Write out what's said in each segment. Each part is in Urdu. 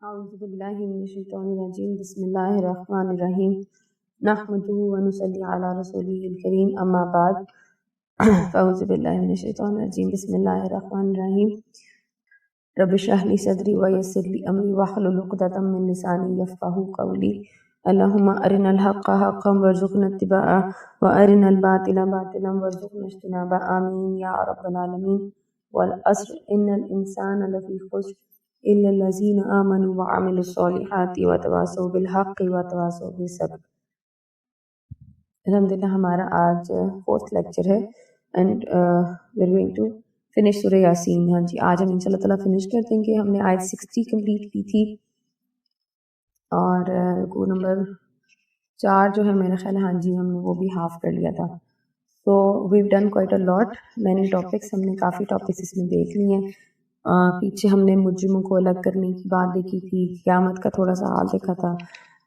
أعوذ بالله من الشيطان الرجيم بسم الله الرحمن الرحيم نحمده ونصلي على رسوله الكريم أما بعد فأعوذ بالله من الشيطان الرجيم بسم الله الرحمن الرحيم رب اشرح لي صدري ويسر لي أمري واحلل عقدة من لساني يفقهوا قولي اللهم أرنا الحق حقا وارزقنا اتباعه وأرنا الباطل باطلا وارزقنا اجتنابه آمين يا رب العالمين والعصر إن الإنسان لفي خسر إلا الذين آمنوا وعملوا الصالحات وتواصوا بالحق وتواصوا بالصبر. الحمدللہ ہمارا آج فورتھ لیکچر ہے and we are going to finish Surah Yasin. ہاں جی آج ہم انشاء اللہ تعالیٰ فنش کر دیں گے. ہم نے آیت 60 کمپلیٹ کی تھی اور رکوع نمبر 4 جو ہے میرا خیال ہے ہاں جی ہم نے وہ بھی ہاف کر لیا تھا. So we've done quite a lot many topics. ہم نے کافی ٹاپکس اس میں دیکھ لیے ہیں. پیچھے ہم نے مجرموں کو الگ کرنے کی بات دیکھی تھی, قیامت کا تھوڑا سا حال دیکھا تھا,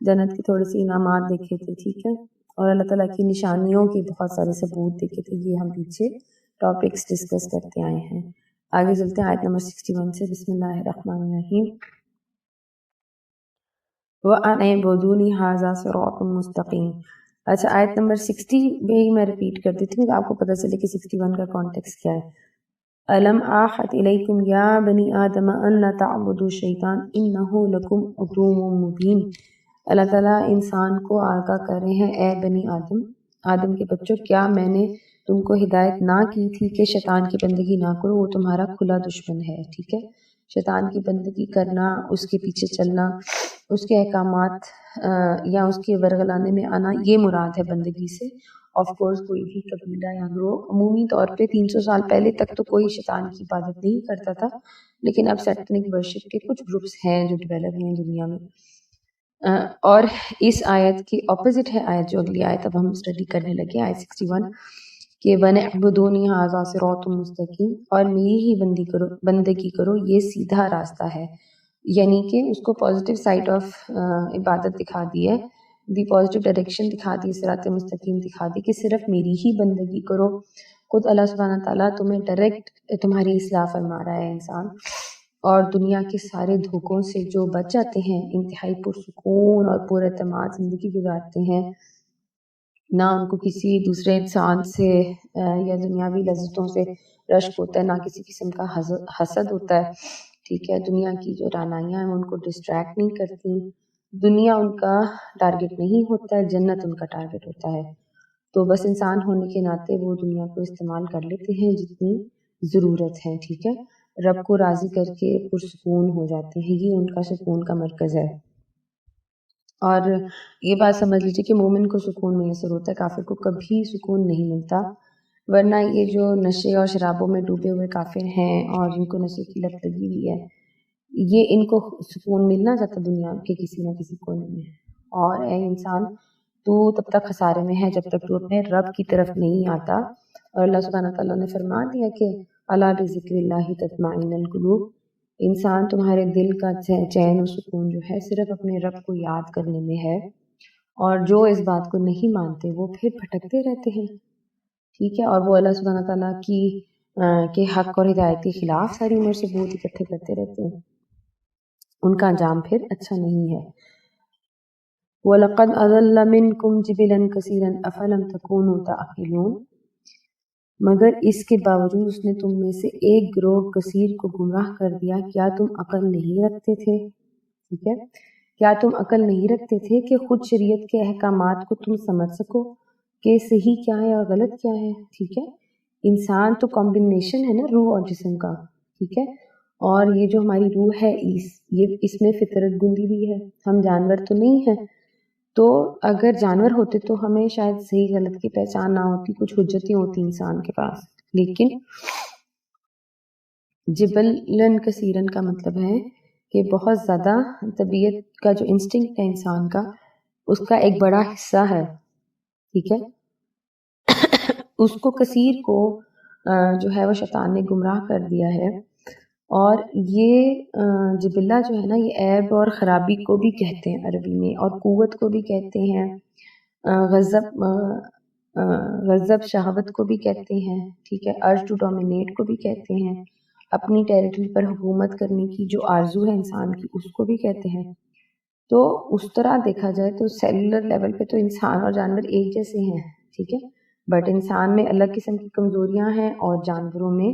جنت کی تھوڑی سی انعامات دیکھے تھے, ٹھیک ہے, اور اللہ تعالیٰ کی نشانیوں کے بہت سارے ثبوت دیکھے تھے. یہ ہم پیچھے ٹاپکس ڈسکس کرتے آئے ہیں. آگے چلتے ہیں آیت نمبر 61 سے. بسم اللہ الرحمن الرحیم. وَأَنِ اعْبُدُونِي هَٰذَا صِرَاطٌ مُّسْتَقِيمٌ. اچھا آیت نمبر 60 بھی میں ریپیٹ کر دیتی ہوں کہ آپ کو پتہ چلے کہ 61 کا کانٹیکس کیا ہے. أَلَمْ أَعْهَدْ إِلَيْكُمْ يَا بَنِي آدَمَ أَن لَّا تَعْبُدُوا الشَّيْطَانَ إِنَّهُ لَكُمْ عَدُوٌّ مُّبِينٌ. اللہ تعالیٰ انسان کو آگاہ کر رہے ہیں, اے بنی آدم کے بچوں, کیا میں نے تم کو ہدایت نہ کی تھی کہ شیطان کی بندگی نہ کرو, وہ تمہارا کھلا دشمن ہے. ٹھیک ہے, شیطان کی بندگی کرنا, اس کے پیچھے چلنا, اس کے احکامات یا اس کے ورگلانے میں آنا, یہ مراد ہے بندگی سے. آف کورس کوئی بھی قبیلہ یا گروہ عمومی طور پہ 300 سال پہلے تک تو کوئی شیطان کی عبادت نہیں کرتا تھا, لیکن اب سیٹنک ورشپ کے کچھ گروپس ہیں جو ڈیولپ ہیں دنیا میں. اور اس آیت کی اپوزٹ ہے آیت جو اگلی آیت اب ہم اسٹڈی کرنے لگے, آیت 61 کہ وَنِعْبُدُونِي هَٰذَا صِرَاطٌ مُّسْتَقِيمٌ, اور میری ہی بندگی کرو, یہ سیدھا راستہ ہے. یعنی کہ اس کو پازیٹیو سائڈ آف عبادت دکھا دی ہے, دی پازیٹیو ڈائریکشن دکھا دی, صراط مستقیم دکھا دی کہ صرف میری ہی بندگی کرو. خود اللہ سبحانہ تعالیٰ تمہیں ڈائریکٹ تمہاری اصلاح فرما رہا ہے انسان, اور دنیا کے سارے دھوکوں سے جو بچ جاتے ہیں, انتہائی پرسکون اور پر اعتماد زندگی گزارتے ہیں, نہ ان کو کسی دوسرے انسان سے یا دنیاوی لذتوں سے رشک ہوتا ہے, نہ کسی قسم کا حسد ہوتا ہے. ٹھیک ہے, دنیا کی جو رعنائیاں ہیں ان کو ڈسٹریکٹ نہیں کرتی, دنیا ان کا ٹارگٹ نہیں ہوتا ہے, جنت ان کا ٹارگٹ ہوتا ہے. تو بس انسان ہونے کے ناطے وہ دنیا کو استعمال کر لیتے ہیں جتنی ضرورت ہے. ٹھیک ہے, رب کو راضی کر کے پرسکون ہو جاتے ہیں, یہ ان کا سکون کا مرکز ہے. اور یہ بات سمجھ لیجیے کہ مومن کو سکون میسر ہوتا ہے, کافر کو کبھی سکون نہیں ملتا. ورنہ یہ جو نشے اور شرابوں میں ڈوبے ہوئے کافر ہیں اور جن کو نشے کی لت لگی ہوئی ہے, یہ ان کو سکون ملنا چاہتا دنیا کے کسی نہ کسی کونے میں. اور اے انسان, تو تب تک خسارے میں ہے جب تک تو اپنے رب کی طرف نہیں آتا. اور اللہ سبحانہ تعالیٰ نے فرما دیا کہ الا بذکر اللہ تطمئن القلوب, انسان تمہارے دل کا چین و سکون جو ہے صرف اپنے رب کو یاد کرنے میں ہے. اور جو اس بات کو نہیں مانتے وہ پھر بھٹکتے رہتے ہیں. ٹھیک ہے, اور وہ اللہ سبحانہ تعالیٰ کے حق اور ہدایت کے خلاف ساری عمر سے ثبوت اکٹھے کرتے رہتے ہیں, ان کا انجام پھر اچھا نہیں ہے. وَلَقَدْ أَضَلَّ مِنْكُمْ جِبِلًا كَثِيرًا أَفَلَمْ تَكُونُوا تَعْقِلُونَ, مگر اس کے باوجود اس نے تم میں سے ایک گروہ کثیر کو گمراہ کر دیا, کیا تم عقل نہیں رکھتے تھے؟ ٹھیک ہے, کیا تم عقل نہیں رکھتے تھے کہ خود شریعت کے احکامات کو تم سمجھ سکو کہ صحیح کیا ہے اور غلط کیا ہے. ٹھیک ہے, انسان تو کمبینیشن ہے نا روح اور جسم کا. ٹھیک ہے, اور یہ جو ہماری روح ہے اس میں فطرت گندی بھی ہے, ہم جانور تو نہیں ہیں. تو اگر جانور ہوتے تو ہمیں شاید صحیح غلط کی پہچان نہ ہوتی, کچھ حجتیں ہوتی انسان کے پاس. لیکن جبلن کثیرن کا مطلب ہے کہ بہت زیادہ طبیعت کا جو انسٹنکٹ ہے انسان کا, اس کا ایک بڑا حصہ ہے. ٹھیک ہے, اس کو کثیر کو جو ہے وہ شیطان نے گمراہ کر دیا ہے. اور یہ جبلہ جو ہے نا, یہ عیب اور خرابی کو بھی کہتے ہیں عربی میں, اور قوت کو بھی کہتے ہیں, غضب شہوت کو بھی کہتے ہیں. ٹھیک ہے, ارج ٹو ڈومینیٹ کو بھی کہتے ہیں, اپنی ٹیریٹری پر حکومت کرنے کی جو آرزو ہے انسان کی، اس کو بھی کہتے ہیں۔ تو اس طرح دیکھا جائے تو سیلولر لیول پہ تو انسان اور جانور ایک جیسے ہیں، ٹھیک ہے، بٹ انسان میں الگ قسم کی کمزوریاں ہیں اور جانوروں میں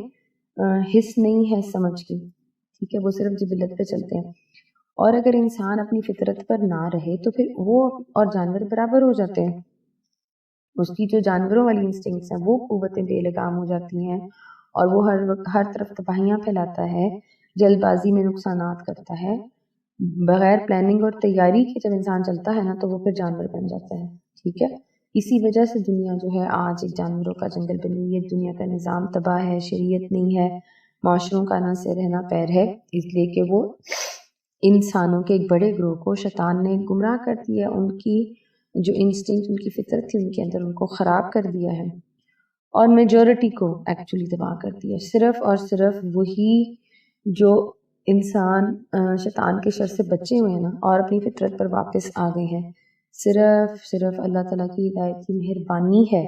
حس نہیں ہے سمجھ کی، ٹھیک ہے، وہ صرف جبلت پہ چلتے ہیں۔ اور اگر انسان اپنی فطرت پر نہ رہے تو پھر وہ اور جانور برابر ہو جاتے ہیں، اس کی جو جانوروں والی انسٹنکٹس ہیں وہ قوتیں بے لگام ہو جاتی ہیں اور وہ ہر وقت ہر طرف تباہیاں پھیلاتا ہے، جلد بازی میں نقصانات کرتا ہے، بغیر پلاننگ اور تیاری کے جب انسان چلتا ہے نا تو وہ پھر جانور بن جاتا ہے، ٹھیک ہے۔ اسی وجہ سے دنیا جو ہے آج ایک جانوروں کا جنگل بنی ہوئی ہے، دنیا کا نظام تباہ ہے، شریعت نہیں ہے، معاشروں کا نہ سے رہنا پیر ہے، اس لیے کہ وہ انسانوں کے ایک بڑے گروہ کو شیطان نے گمراہ کر دیا، ان کی جو انسٹنکٹ، ان کی فطرت تھی ان کے اندر، ان کو خراب کر دیا ہے اور میجورٹی کو ایکچولی تباہ کر دیا۔ صرف اور صرف وہی جو انسان شیطان کے شر سے بچے ہوئے ہیں نا اور اپنی فطرت پر واپس آ گئے ہیں، صرف اللہ تعالیٰ کی ہدایت کی مہربانی ہے،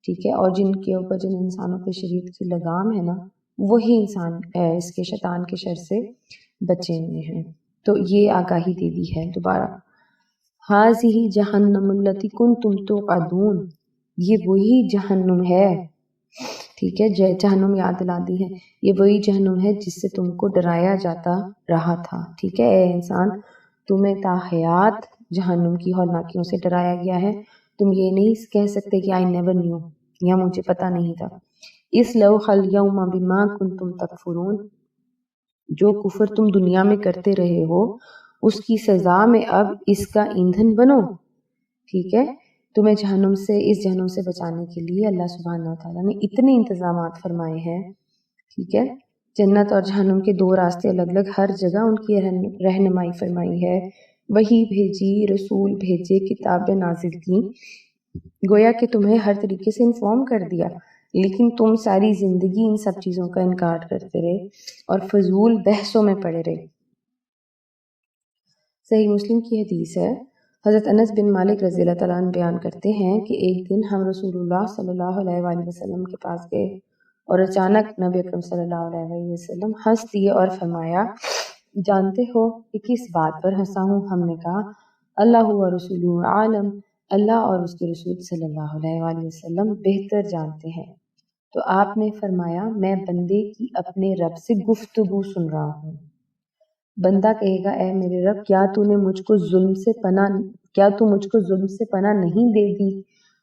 ٹھیک ہے، اور جن کے اوپر جن انسانوں پہ شریعت کی لگام ہے نا وہی انسان اس کے شیطان کے شر سے بچے ہوئے ہیں۔ تو یہ آگاہی دے دی ہے دوبارہ، ہاذہ جہنم التی کنتم توعدون، یہ وہی جہنم ہے، ٹھیک ہے، جہنم یاد دلا دی ہے، یہ وہی جہنم ہے جس سے تم کو ڈرایا جاتا رہا تھا، ٹھیک ہے، اے انسان تمہیں تاحیات جہنم کی ہولناکیوں سے ڈرایا گیا ہے، تم یہ نہیں کہہ سکتے کہ آئی نیور نیو، یا مجھے پتہ نہیں تھا۔ اصلوہا الیوم بما کنتم تکفرون، جو کفر تم دنیا میں کرتے رہے ہو اس کی سزا میں اب اس کا ایندھن بنو، ٹھیک ہے۔ تمہیں جہنم سے، اس جہنم سے بچانے کے لیے اللہ سبحانہ وتعالیٰ نے اتنے انتظامات فرمائے ہیں، ٹھیک ہے، جنت اور جہنم کے دو راستے الگ الگ، ہر جگہ ان کی رہنمائی فرمائی ہے، وحی بھیجی، رسول بھیجے، کتابیں نازل کی، گویا کہ تمہیں ہر طریقے سے انفارم کر دیا، لیکن تم ساری زندگی ان سب چیزوں کا انکار کرتے رہے اور فضول بحثوں میں پڑے رہے۔ صحیح مسلم کی حدیث ہے، حضرت انس بن مالک رضی اللہ تعالیٰ عنہ بیان کرتے ہیں کہ ایک دن ہم رسول اللہ صلی اللہ علیہ وآلہ وسلم کے پاس گئے اور اچانک نبی اکرم صلی اللہ علیہ وآلہ وسلم ہنس دیے اور فرمایا، جانتے ہو کہ کس بات پر ہنسا ہوں؟ ہم نے کہا اللہ و رسولہ عالم، اللہ اور اس کے رسول صلی اللہ علیہ وآلہ وسلم بہتر جانتے ہیں۔ تو آپ نے فرمایا، میں بندے کی اپنے رب سے گفتگو سن رہا ہوں۔ بندہ کہے گا، اے میرے رب، کیا تو مجھ کو ظلم سے پناہ نہیں دے دی؟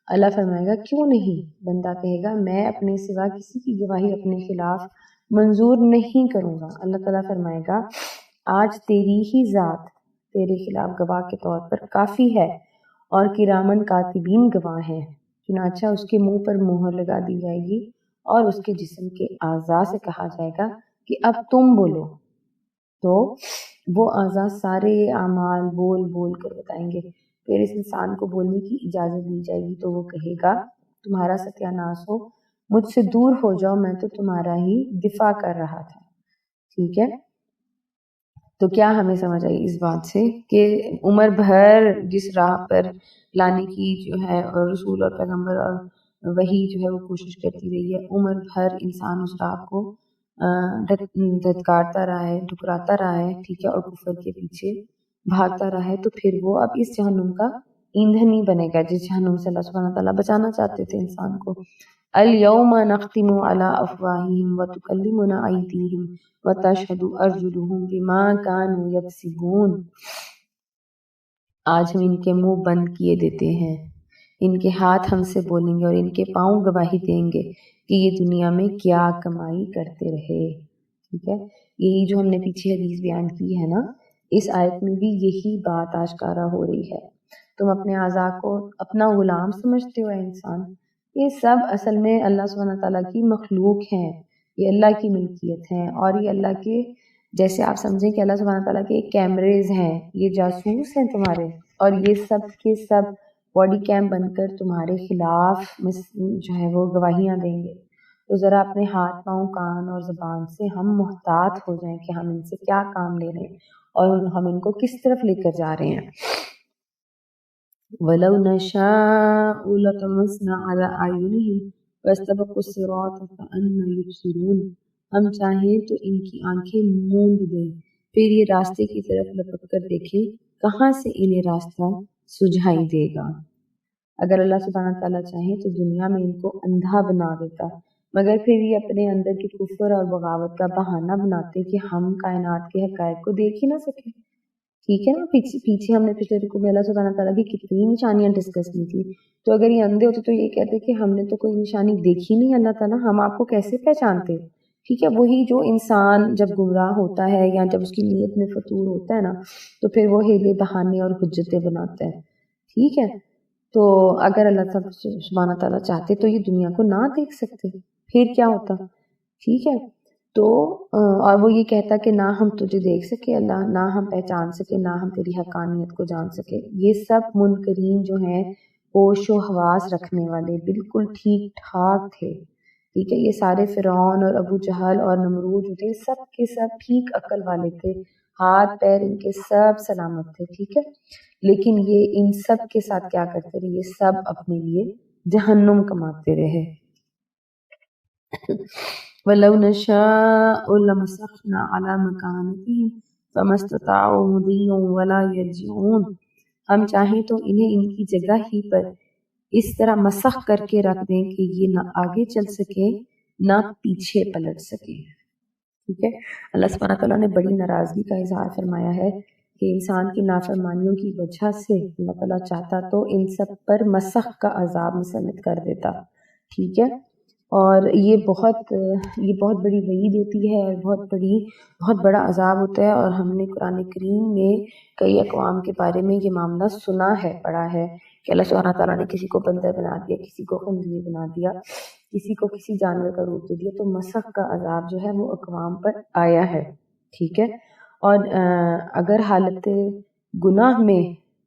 اللہ فرمائے گا، کیوں نہیں؟ بندہ کہے گا، میں اپنے سوا کسی کی گواہی اپنے خلاف منظور نہیں کروں گا۔ اللہ تعالیٰ فرمائے گا، آج تیری ہی ذات تیرے خلاف گواہ کے طور پر کافی ہے اور کرامن کاتبین گواہ ہیں۔ چنانچہ اس کے منہ پر مہر لگا دی جائے گی اور اس کے جسم کے اعضاء سے کہا جائے گا کہ اب تم بولو، تو وہ اعضاء سارے اعمال بول بول کر بتائیں گے۔ پھر اس انسان کو بولنے کی اجازت دی جائے گی تو وہ کہے گا، تمہارا ستیہ ناش ہو، مجھ سے دور ہو جاؤ، میں تو تمہارا ہی دفاع کر رہا تھا، ٹھیک ہے۔ تو کیا ہمیں سمجھ آئی اس بات سے کہ عمر بھر جس راہ پر لانے کی جو ہے اور رسول اور پیغمبر اور وہی جو ہے وہ کوشش کرتی رہی ہے، عمر بھر انسان اس راہ کو دھتکارتا رہا ہے، ٹھکراتا رہا ہے، ٹھیک ہے، اور کفر کے پیچھے بھاگتا رہا ہے، تو پھر وہ اب اس جہنم کا ایندھن ہی بنے گا جس جہنم سے اللہ سبحانہ تعالیٰ بچانا چاہتے تھے انسان کو۔ الیوم نختم علی افواہہم وتکلمنا ایدیہم وتشہد ارجلہم بما کانوا یکسبون، آج ہم ان کے منہ بند کیے دیتے ہیں، ان کے ہاتھ ہم سے بولیں گے اور ان کے پاؤں گواہی دیں گے کہ یہ دنیا میں کیا کمائی کرتے رہے، ٹھیک ہے۔ یہی جو ہم نے پیچھے حدیث بیان کی ہے نا، اس آیت میں بھی یہی بات آشکارا ہو رہی ہے۔ تم اپنے اعضاء کو اپنا غلام سمجھتے ہو اے انسان، یہ سب اصل میں اللہ سبحانہ تعالیٰ کی مخلوق ہیں، یہ اللہ کی ملکیت ہیں، اور یہ اللہ کے جیسے آپ سمجھیں کہ اللہ سبحانہ تعالیٰ کے کیمریز ہیں، یہ جاسوس ہیں تمہارے، اور یہ سب کے سب باڈی کیم بن کر تمہارے خلاف جو ہے وہ گواہیاں دیں گے۔ تو ذرا اپنے ہاتھ پاؤں کان اور زبان سے ہم محتاط ہو جائیں کہ ہم ان سے کیا کام لے رہے ہیں اور ہم ان کو کس طرف لے کر جا رہے ہیں۔ وَلَوْ نَشَاءُ لَطَمَسْنَا عَلَىٰ أَعْيُنِهِمْ فَاسْتَبَقُوا الصِّرَاطَ فَأَنَّىٰ يُبْصِرُونَ، ہم چاہیں تو ان کی آنکھیں موند دیں، پھر یہ راستے کی طرف لپک کر دیکھیں، کہاں سے انہیں راستہ سجھائی دے گا۔ اگر اللہ سبحانہ تعالیٰ چاہے تو دنیا میں ان کو اندھا بنا دیتا، مگر پھر یہ اپنے اندر کے کفر اور بغاوت کا بہانہ بناتے کہ ہم کائنات کے حقائق کو دیکھ ہی نہ سکیں۔ ٹھیک ہے نا، پیچھے ہم نے پچھلے رکوع میں اللہ سبحانہ تعالیٰ کی کتنی نشانیاں ڈسکس کی تھی، تو اگر یہ اندھے ہوتے تو یہ کہتے کہ ہم نے تو کوئی نشانی دیکھی نہیں اللہ تعالیٰ، ہم آپ کو کیسے پہچانتے۔ ٹھیک ہے، وہی جو انسان جب گمراہ ہوتا ہے یا جب اس کی نیت میں فطور ہوتا ہے نا، تو پھر وہ ہیلے بہانے اور حجتیں بناتا ہے۔ ٹھیک ہے، تو اگر اللہ سبحانہ تعالیٰ چاہتے تو یہ دنیا کو نہ دیکھ سکتے، پھر کیا ہوتا۔ ٹھیک ہے، تو اور وہ یہ کہتا کہ نہ ہم تجھے دیکھ سکے اللہ، نہ ہم پہچان سکے، نہ ہم تیری حقانیت کو جان سکے۔ یہ سب منکرین جو ہیں ہوش و حواس رکھنے والے بالکل ٹھیک ٹھاک تھے۔ ٹھیک ہے، یہ سارے فرعون اور ابو جہل اور نمرود جو تھے سب کے سب ٹھیک عقل والے تھے، ہاتھ پیر ان کے سب سلامت تھے۔ ٹھیک ہے، لیکن یہ ان سب کے ساتھ کیا کرتے رہے، یہ سب اپنے لیے جہنم کماتے رہے۔ وَلَوْ نَشَاءُ لَمَسَخْنَا عَلَى مَكَانَتِهِمْ فَمَا اسْتَطَاعُوا مُضِيًّا وَلَا يَرْجِعُونَ، ہم چاہیں تو انہیں ان کی جگہ ہی پر اس طرح مسخ کر کے رکھ دیں کہ یہ نہ آگے چل سکے نہ پیچھے پلٹ سکے۔ ٹھیک ہے، اللہ سبحانہ تعالیٰ نے بڑی ناراضگی کا اظہار فرمایا ہے کہ انسان کی نافرمانیوں کی وجہ سے اللہ تعالیٰ چاہتا تو ان سب پر مسخ کا عذاب مسلط کر دیتا۔ ٹھیک ہے، اور یہ بہت بڑی وعید ہوتی ہے اور بہت بڑا عذاب ہوتا ہے، اور ہم نے قرآن کریم میں کئی اقوام کے بارے میں یہ معاملہ سنا ہے، پڑھا ہے کہ اللہ سبحانہ تعالیٰ نے کسی کو بندر بنا دیا، کسی کو خنزیر بنا دیا، کسی کو کسی جانور کا روپ دے دیا، تو مسخ کا عذاب جو ہے وہ اقوام پر آیا ہے۔ ٹھیک ہے، اور اگر حالت گناہ میں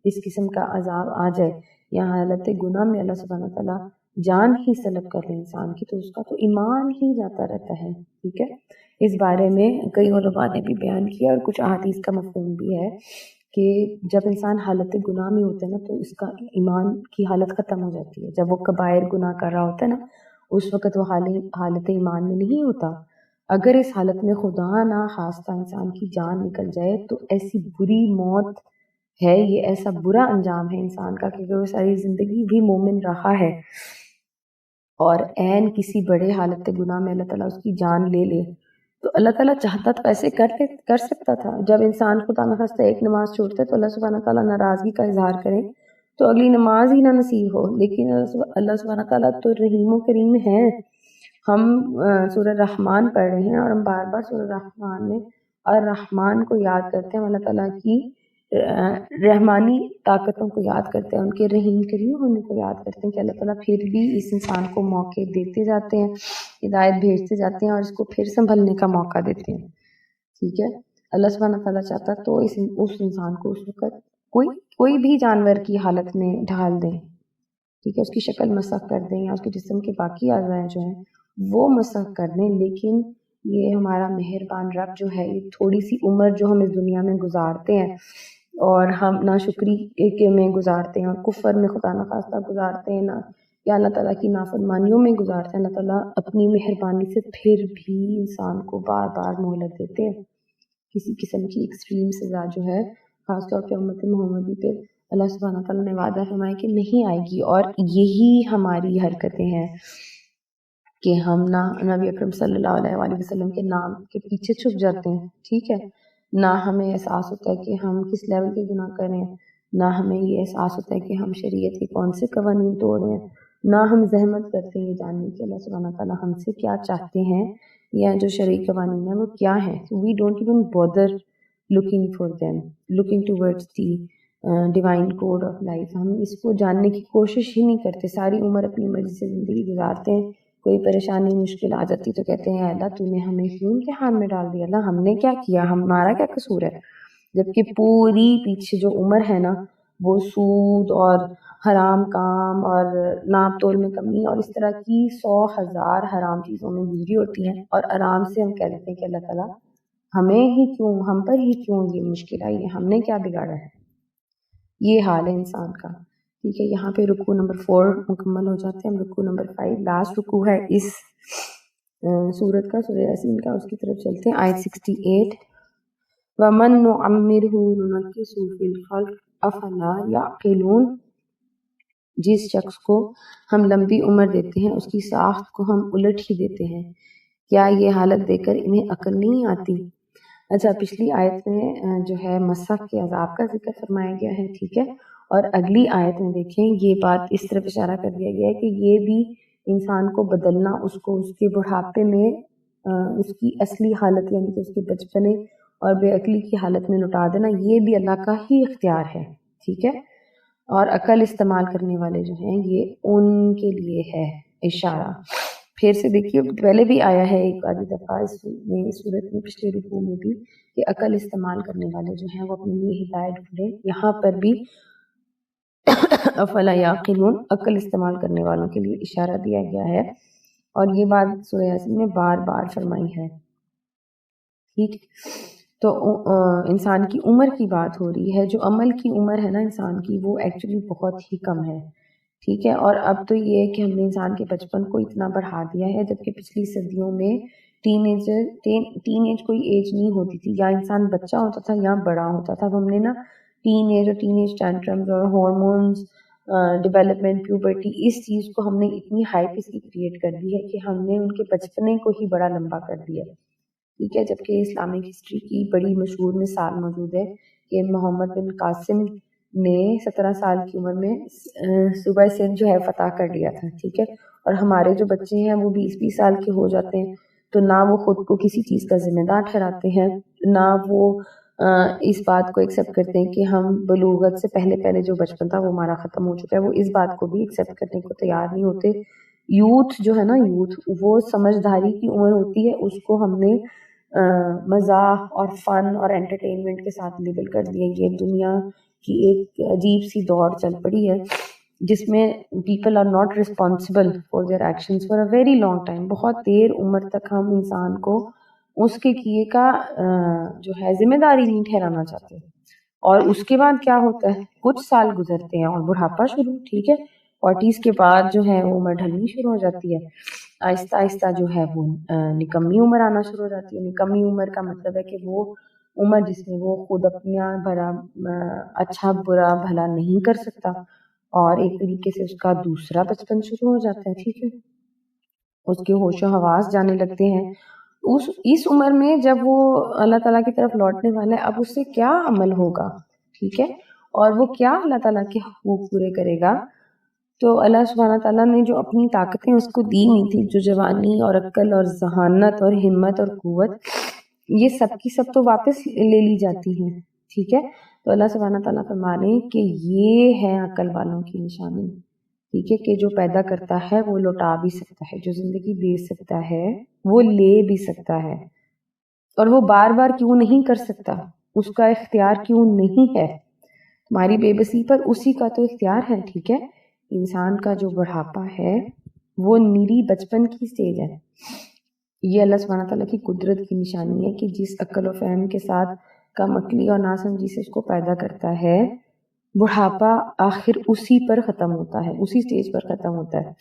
اس قسم کا عذاب آ جائے یا حالت گناہ میں اللہ سبحانہ تعالیٰ جان ہی سلب کر لے انسان کی، تو اس کا تو ایمان ہی جاتا رہتا ہے۔ ٹھیک ہے، اس بارے میں کئی علماء نے بھی بیان کیا اور کچھ احادیث کا مفہوم بھی ہے کہ جب انسان حالت گناہ میں ہوتا ہے نا تو اس کا ایمان کی حالت ختم ہو جاتی ہے۔ جب وہ کبائر گناہ کر رہا ہوتا ہے نا، اس وقت وہ حالت ایمان میں نہیں ہوتا۔ اگر اس حالت میں خدا نہ خواستہ انسان کی جان نکل جائے تو ایسی بری موت ہے، یہ ایسا برا انجام ہے انسان کا کہ وہ ساری زندگی بھی مومن رہا ہے اور عین کسی بڑے حالت گناہ میں اللہ تعالیٰ اس کی جان لے لے، تو اللہ تعالیٰ چاہتا تو ایسے کر سکتا تھا۔ جب انسان خدا نخواستہ ایک نماز چھوڑتا ہے تو اللہ سبحانہ تعالیٰ ناراضگی کا اظہار کرے تو اگلی نماز ہی نہ نصیب ہو، لیکن اللہ سبحانہ تعالیٰ تو رحیم و کریم ہے۔ ہم سورہ رحمان پڑھ رہے ہیں اور ہم بار بار سورہ رحمان میں الرحمن کو یاد کرتے ہیں، اللہ تعالیٰ کی رحمانی طاقتوں کو یاد کرتے ہیں، ان کے رحیم کریم ہونے کو یاد کرتے ہیں کہ اللہ تعالیٰ پھر بھی اس انسان کو موقع دیتے جاتے ہیں، ہدایت بھیجتے جاتے ہیں اور اس کو پھر سنبھلنے کا موقع دیتے ہیں۔ ٹھیک ہے، اللہ سبحانہ تعالیٰ چاہتا تو اس انسان کو اس وقت کوئی بھی جانور کی حالت میں ڈھال دیں، ٹھیک ہے، اس کی شکل مسخ کر دیں یا اس کے جسم کے باقی اعضاء جو ہیں وہ مسخ کر دیں، لیکن یہ ہمارا مہربان رب جو ہے، یہ تھوڑی سی عمر جو ہم اس دنیا میں گزارتے ہیں اور ہم ناشکری کے میں گزارتے ہیں اور کفر میں خدا نخواستہ گزارتے ہیں نا، یا اللہ تعالیٰ کی نافرمانیوں میں گزارتے ہیں، اللہ تعالیٰ اپنی مہربانی سے پھر بھی انسان کو بار بار مہلت دیتے ہیں۔ کسی قسم کی ایکسٹریم سزا جو ہے خاص طور پہ امت محمدی پہ اللہ سبحانہ تعالیٰ نے وعدہ فرمایا کہ نہیں آئے گی، اور یہی ہماری حرکتیں ہیں کہ ہم نہ نبی اکرم صلی اللہ علیہ وآلہ وسلم کے نام کے پیچھے چھپ جاتے ہیں، ٹھیک ہے، نہ ہمیں احساس ہوتا ہے کہ ہم کس لیول کے گناہ کر رہے ہیں، نہ ہمیں یہ احساس ہوتا ہے کہ ہم شریعت کے کون سے قوانین توڑ رہے ہیں، نہ ہم زحمت کرتے ہیں یہ جاننے کہ اللہ سبحانہ تعالیٰ ہم سے کیا چاہتے ہیں یا جو شرعی قوانین ہیں وہ کیا ہیں۔ We don't even bother looking for them, looking towards the divine code of life۔ ہم اس کو جاننے کی کوشش ہی نہیں کرتے، ساری عمر اپنی مرضی سے زندگی گزارتے ہیں، کوئی پریشانی مشکل آ جاتی تو کہتے ہیں اللہ تو نے ہمیں کیوں امتحان میں ڈال دیا، اللہ ہم نے کیا کیا، ہمارا کیا قصور ہے، جبکہ پوری پیچھے جو عمر ہے نا وہ سود اور حرام کام اور ناپ تول میں کمی اور اس طرح کی 100,000 حرام چیزوں میں گزری ہوتی ہیں، اور آرام سے ہم کہہ دیتے ہیں کہ اللہ تعالیٰ ہم پر ہی کیوں یہ مشکل آئی ہے، ہم نے کیا بگاڑا ہے۔ یہ حال ہے انسان کا، ٹھیک ہے۔ یہاں پہ رکوع نمبر 4 مکمل ہو جاتے ہیں، ہم رکوع نمبر 5 لاسٹ رکوع ہے اس سورت کا، سورہ یاسین کا، اس کی طرف چلتے ہیں. آیت 68 وَمَن نُعَمِّرْهُ نُنَكِّسْهُ فِي الْخَلْقِ أَفَلَا يَعْقِلُونَ، جس شخص کو ہم لمبی عمر دیتے ہیں اس کی ساخت کو ہم الٹ ہی دیتے ہیں، کیا یہ حالت دے کر انہیں عقل نہیں آتی؟ اچھا، پچھلی آیت میں جو ہے مسخ کے عذاب کا ذکر فرمایا گیا ہے، ٹھیک ہے، اور اگلی آیت میں دیکھیں یہ بات اس طرف اشارہ کر دیا گیا ہے کہ یہ بھی انسان کو بدلنا، اس کو اس کے بڑھاپے میں اس کی اصلی حالت یعنی کہ اس کے بچپنے اور بے عقلی کی حالت میں لوٹا دینا، یہ بھی اللہ کا ہی اختیار ہے، ٹھیک ہے. اور عقل استعمال کرنے والے جو ہیں یہ ان کے لیے ہے اشارہ. پھر سے دیکھیے پہلے بھی آیا ہے ایک آدھی دفعہ اس صورت میں، پچھلے رکوع میں بھی، کہ عقل استعمال کرنے والے جو ہیں وہ اپنے لیے ہدایت ڈھونڈیں. یہاں پر بھی افلا یعقلون، عقل استعمال کرنے والوں کے لیے اشارہ دیا گیا ہے، اور یہ بات سورہ یاسین میں بار بار فرمائی ہے. ٹھیک، تو انسان کی عمر کی بات ہو رہی ہے. جو عمل کی عمر ہے نا انسان کی، وہ ایکچولی بہت ہی کم ہے، ٹھیک ہے. اور اب تو یہ ہے کہ ہم نے انسان کے بچپن کو اتنا بڑھا دیا ہے، جبکہ پچھلی صدیوں میں ٹین ایج کوئی ایج نہیں ہوتی تھی، یا انسان بچہ ہوتا تھا یا بڑا ہوتا تھا. اب ہم نے نا ٹین ایج اور ٹین ایج ٹینٹرمز اور ہارمونز ڈیولپمنٹ پیوبرٹی، اس چیز کو ہم نے اتنی ہائپ اس کی کریٹ کر دی ہے کہ ہم نے ان کے بچپنے کو ہی بڑا لمبا کر دیا، ٹھیک ہے. جبکہ اسلامک ہسٹری کی بڑی مشہور مثال موجود ہے کہ محمد بن قاسم نے 17 سال کی عمر میں صوبہ سندھ جو ہے فتح کر لیا تھا، ٹھیک ہے. اور ہمارے جو بچے ہیں وہ 20 سال کے ہو جاتے ہیں تو نہ وہ خود کو کسی چیز کا ذمہ دار ٹھہراتے ہیں، نہ وہ اس بات کو ایکسیپٹ کرتے ہیں کہ ہم بلوغت سے پہلے جو بچپن تھا وہ ہمارا ختم ہو چکا ہے. وہ اس بات کو بھی ایکسیپٹ کرنے کو تیار نہیں ہوتے. یوتھ جو ہے نا، یوتھ وہ سمجھداری کی عمر ہوتی ہے، اس کو ہم نے مزاح اور فن اور انٹرٹینمنٹ کے ساتھ لیبل کر دیا. یہ دنیا کی ایک عجیب سی دوڑ چل پڑی ہے جس میں people are not responsible for their actions for a very long time. بہت دیر عمر تک ہم انسان کو اس کے کیے کا جو ہے ذمہ داری نہیں ٹھہرانا چاہتے. اور اس کے بعد کیا ہوتا ہے، کچھ سال گزرتے ہیں اور بڑھاپا شروع، ٹھیک ہے. 40s کے بعد جو ہے وہ عمر ڈھلنی شروع ہو جاتی ہے، آہستہ آہستہ جو ہے وہ نکمی عمر آنا شروع ہو جاتی ہے. نکمی عمر کا مطلب ہے کہ وہ عمر جس میں وہ خود اپنا بھلا اچھا برا بھلا نہیں کر سکتا، اور ایک طریقے سے اس کا دوسرا بچپن شروع ہو جاتا ہے، ٹھیک ہے. اس کے ہوش و حواس جانے لگتے ہیں. اس عمر میں جب وہ اللہ تعالیٰ کی طرف لوٹنے والا ہے، اب اس سے کیا عمل ہوگا، ٹھیک ہے، اور وہ کیا اللہ تعالیٰ کے حقوق پورے کرے گا. تو اللہ سبحانہ تعالیٰ نے جو اپنی طاقتیں اس کو دی ہوئی تھی، جو جوانی اور عقل اور ذہانت اور ہمت اور قوت، یہ سب کی سب تو واپس لے لی جاتی ہیں، ٹھیک ہے. تو اللہ سبحانہ تعالیٰ فرما رہے ہیں کہ یہ ہے عقل والوں کی نشانی، ٹھیک ہے، کہ جو پیدا کرتا ہے وہ لوٹا بھی سکتا ہے، جو زندگی دے سکتا ہے وہ لے بھی سکتا ہے، اور وہ بار بار کیوں نہیں کر سکتا، اس کا اختیار کیوں نہیں ہے. تمہاری بے بسی پر اسی کا تو اختیار ہے، ٹھیک ہے. انسان کا جو بڑھاپا ہے وہ نیری بچپن کی سٹیج ہے. یہ اللہ سبحانہ تعالیٰ کی قدرت کی نشانی ہے کہ جس عقل و فہم کے ساتھ کم عقلی اور ناسمجھی سے اس کو پیدا کرتا ہے، بڑھاپا آخر اسی پر ختم ہوتا ہے، اسی سٹیج پر ختم ہوتا ہے.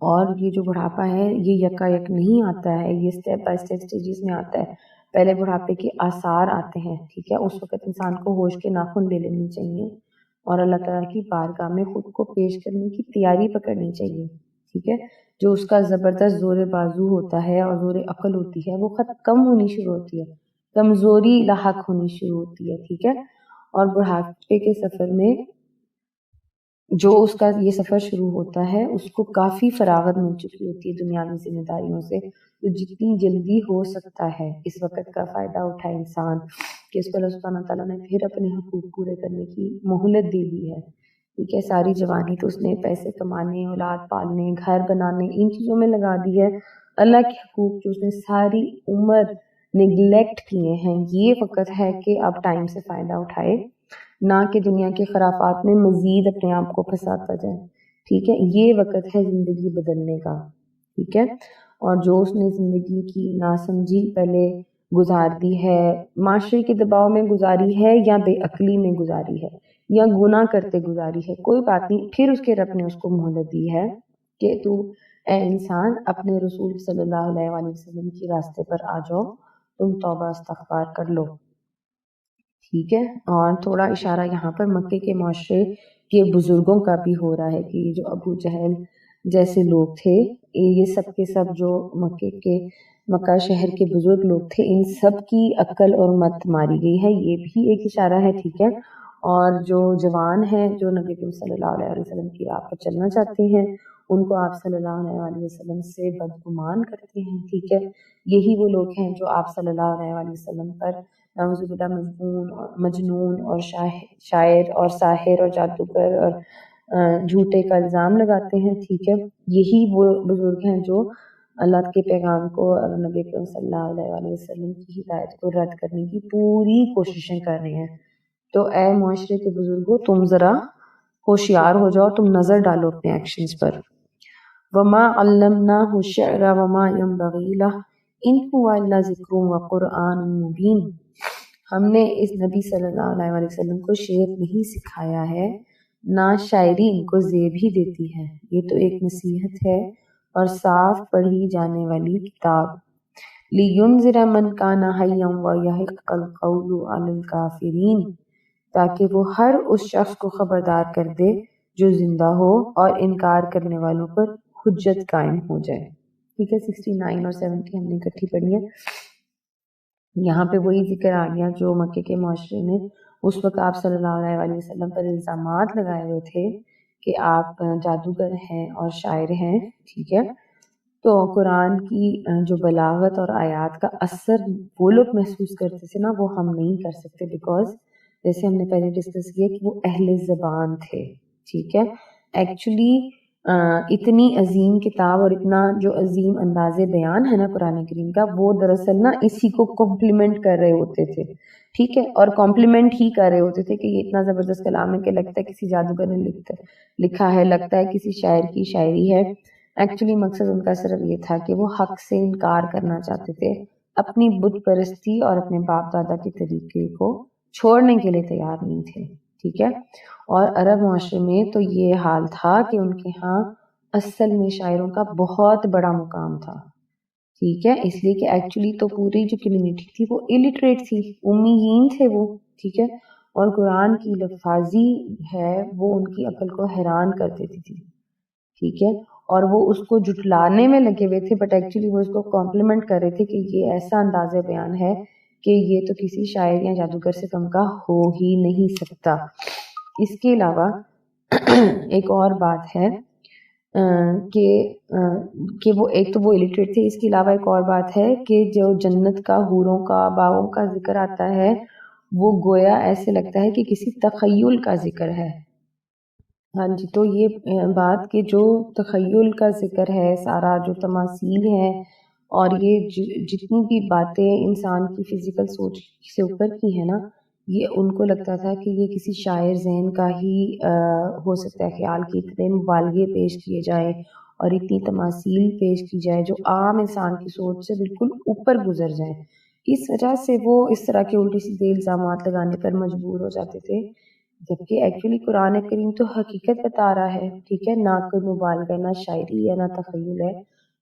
اور یہ جو بڑھاپا ہے یہ یکا یک نہیں آتا ہے، یہ سٹیپ بائی سٹیپ سٹیجز میں آتا ہے. پہلے بڑھاپے کے آثار آتے ہیں، ٹھیک ہے. اس وقت انسان کو ہوش کے ناخن لے لینے چاہیے اور اللہ تعالیٰ کی بارگاہ میں خود کو پیش کرنے کی تیاری پکڑنی چاہیے، ٹھیک ہے. جو اس کا زبردست زور بازو ہوتا ہے اور زور عقل ہوتی ہے وہ کم ہونی شروع ہوتی ہے، کمزوری لاحق ہونی شروع ہوتی ہے، ٹھیک ہے. اور بڑھاپے کے سفر میں جو اس کا یہ سفر شروع ہوتا ہے اس کو کافی فراغت مل چکی ہوتی ہے دنیاوی ذمہ داریوں سے. تو جتنی جلدی ہو سکتا ہے اس وقت کا فائدہ اٹھائے انسان، کہ اس کو اللہ سبحانہ تعالیٰ نے پھر اپنے حقوق پورے کرنے کی مہلت دے دی ہے، ٹھیک ہے. ساری جوانی تو اس نے پیسے کمانے، اولاد پالنے، گھر بنانے، ان چیزوں میں لگا دی ہے. اللہ کے حقوق جو اس نے ساری عمر نگلیکٹ کیے ہیں، یہ وقت ہے کہ اب ٹائم سے فائدہ اٹھائے، نہ کہ دنیا کے خرافات میں مزید اپنے آپ کو پھنساتا جائے، ٹھیک ہے. یہ وقت ہے زندگی بدلنے کا، ٹھیک ہے. اور جو اس نے زندگی کی ناسمجھی پہلے گزار دی ہے، معاشرے کے دباؤ میں گزاری ہے یا بے عقلی میں گزاری ہے یا گناہ کرتے گزاری ہے، کوئی بات نہیں، پھر اس کے رب نے اس کو مہلت دی ہے کہ تو اے انسان اپنے رسول صلی اللہ علیہ وآلہ وسلم کی راستے پر آ جاؤ، تم توبہ استغفار کر لو. ٹھیک ہے. اور تھوڑا اشارہ یہاں پر مکے کے معاشرے کے بزرگوں کا بھی ہو رہا ہے کہ یہ جو ابو جہل جیسے لوگ تھے، یہ سب کے سب جو مکہ شہر کے بزرگ لوگ تھے، ان سب کی عقل اور مت ماری گئی ہے. یہ بھی ایک اشارہ ہے. ٹھیک ہے. اور جو جوان ہیں جو نبی کریم صلی اللہ علیہ وسلم کی راہ پر چلنا چاہتے ہیں، ان کو آپ صلی اللہ علیہ وسلم سے بدگمان کرتے ہیں. ٹھیک ہے. یہی وہ لوگ ہیں جو آپ صلی اللہ علیہ وسلم پر نعوذ باللہ مجنون اور شاعر اور ساحر اور جادوگر اور جھوٹے کا الزام لگاتے ہیں. ٹھیک ہے. یہی وہ بزرگ ہیں جو اللہ کے پیغام کو اور نبی کریم صلی اللہ علیہ وسلم کی ہدایت کو رد کرنے کی پوری کوششیں کر رہے ہیں. تو اے معاشرے کے بزرگوں، تم ذرا ہوشیار ہو جاؤ، تم نظر ڈالو اپنے ایکشنز پر. وما علمناہ الشعر وما ينبغي له ان هو الا ذکر وقرآن مبین. ہم نے اس نبی صلی اللہ علیہ وسلم کو شعر نہیں سکھایا ہے، نہ شاعری ان کو زیب ہی دیتی ہے. یہ تو ایک نصیحت ہے اور صاف پڑھی جانے والی کتاب. لِيُنذِرَ مَنْ كَانَ حَيًّا وَيَحِقَّ الْقَوْلُ عَلَى الْكَافِرِينَ، تاکہ وہ ہر اس شخص کو خبردار کر دے جو زندہ ہو اور انکار کرنے والوں پر حجت قائم ہو جائے. ٹھیک ہے. 69 اور 70 ہم نے اکٹھی پڑھی ہے. یہاں پہ وہی ذکر آ گیا جو مکے کے معاشرے میں اس وقت آپ صلی اللہ علیہ وسلم پر الزامات لگائے ہوئے تھے کہ آپ جادوگر ہیں اور شاعر ہیں. ٹھیک ہے. تو قرآن کی جو بلاغت اور آیات کا اثر وہ لوگ محسوس کرتے تھے نا، وہ ہم نہیں کر سکتے، بیکاز جیسے ہم نے پہلے ڈسکس کیا کہ وہ اہل زبان تھے. ٹھیک ہے. ایکچولی اتنی عظیم کتاب اور اتنا جو عظیم انداز بیان ہے نا قرآن کریم کا، وہ دراصل نا اسی کو کمپلیمنٹ کر رہے ہوتے تھے. ٹھیک ہے. اور کمپلیمنٹ ہی کر رہے ہوتے تھے کہ یہ اتنا زبردست کلام ہے کہ لگتا ہے کسی جادوگر نے لکھا ہے، لگتا ہے کسی شاعر کی شاعری ہے. ایکچولی مقصد ان کا صرف یہ تھا کہ وہ حق سے انکار کرنا چاہتے تھے، اپنی بت پرستی اور اپنے باپ دادا کے طریقے کو چھوڑنے کے لیے تیار نہیں تھے. ٹھیک ہے. اور عرب معاشرے میں تو یہ حال تھا کہ ان کے ہاں اصل میں شاعروں کا بہت بڑا مقام تھا. ٹھیک ہے. اس لیے کہ ایکچولی تو پوری جو کمیونٹی تھی وہ الٹریٹ تھی، امیین تھے وہ. ٹھیک ہے. اور قرآن کی لفاظی ہے وہ ان کی عقل کو حیران کر دیتی تھی. ٹھیک ہے. اور وہ اس کو جھٹلانے میں لگے ہوئے تھے، بٹ ایکچولی وہ اس کو کمپلیمنٹ کر رہے تھے کہ یہ ایسا انداز بیان ہے کہ یہ تو کسی شاعر یا جادوگر سے کم کا ہو ہی نہیں سکتا. اس کے علاوہ ایک اور بات ہے کہ وہ ایک تو وہ الٹریٹ تھے. اس کے علاوہ ایک اور بات ہے کہ جو جنت کا، حوروں کا، باغوں کا ذکر آتا ہے وہ گویا ایسے لگتا ہے کہ کسی تخیل کا ذکر ہے. ہاں جی. تو یہ بات کہ جو تخیل کا ذکر ہے، سارا جو تماثیل ہے اور یہ جتنی بھی باتیں انسان کی فزیکل سوچ سے اوپر کی ہیں نا، یہ ان کو لگتا تھا کہ یہ کسی شاعر ذہن کا ہی ہو سکتا ہے خیال کہ اتنے مبالغے پیش کیے جائیں اور اتنی تماثیل پیش کی جائے جو عام انسان کی سوچ سے بالکل اوپر گزر جائیں. اس وجہ سے وہ اس طرح کے الٹی سیدھے الزامات لگانے پر مجبور ہو جاتے تھے، جبکہ ایکچولی قرآن کریم تو حقیقت بتا رہا ہے. ٹھیک ہے. نہ کوئی مبالغہ، نہ شاعری ہے، نہ تخیل ہے،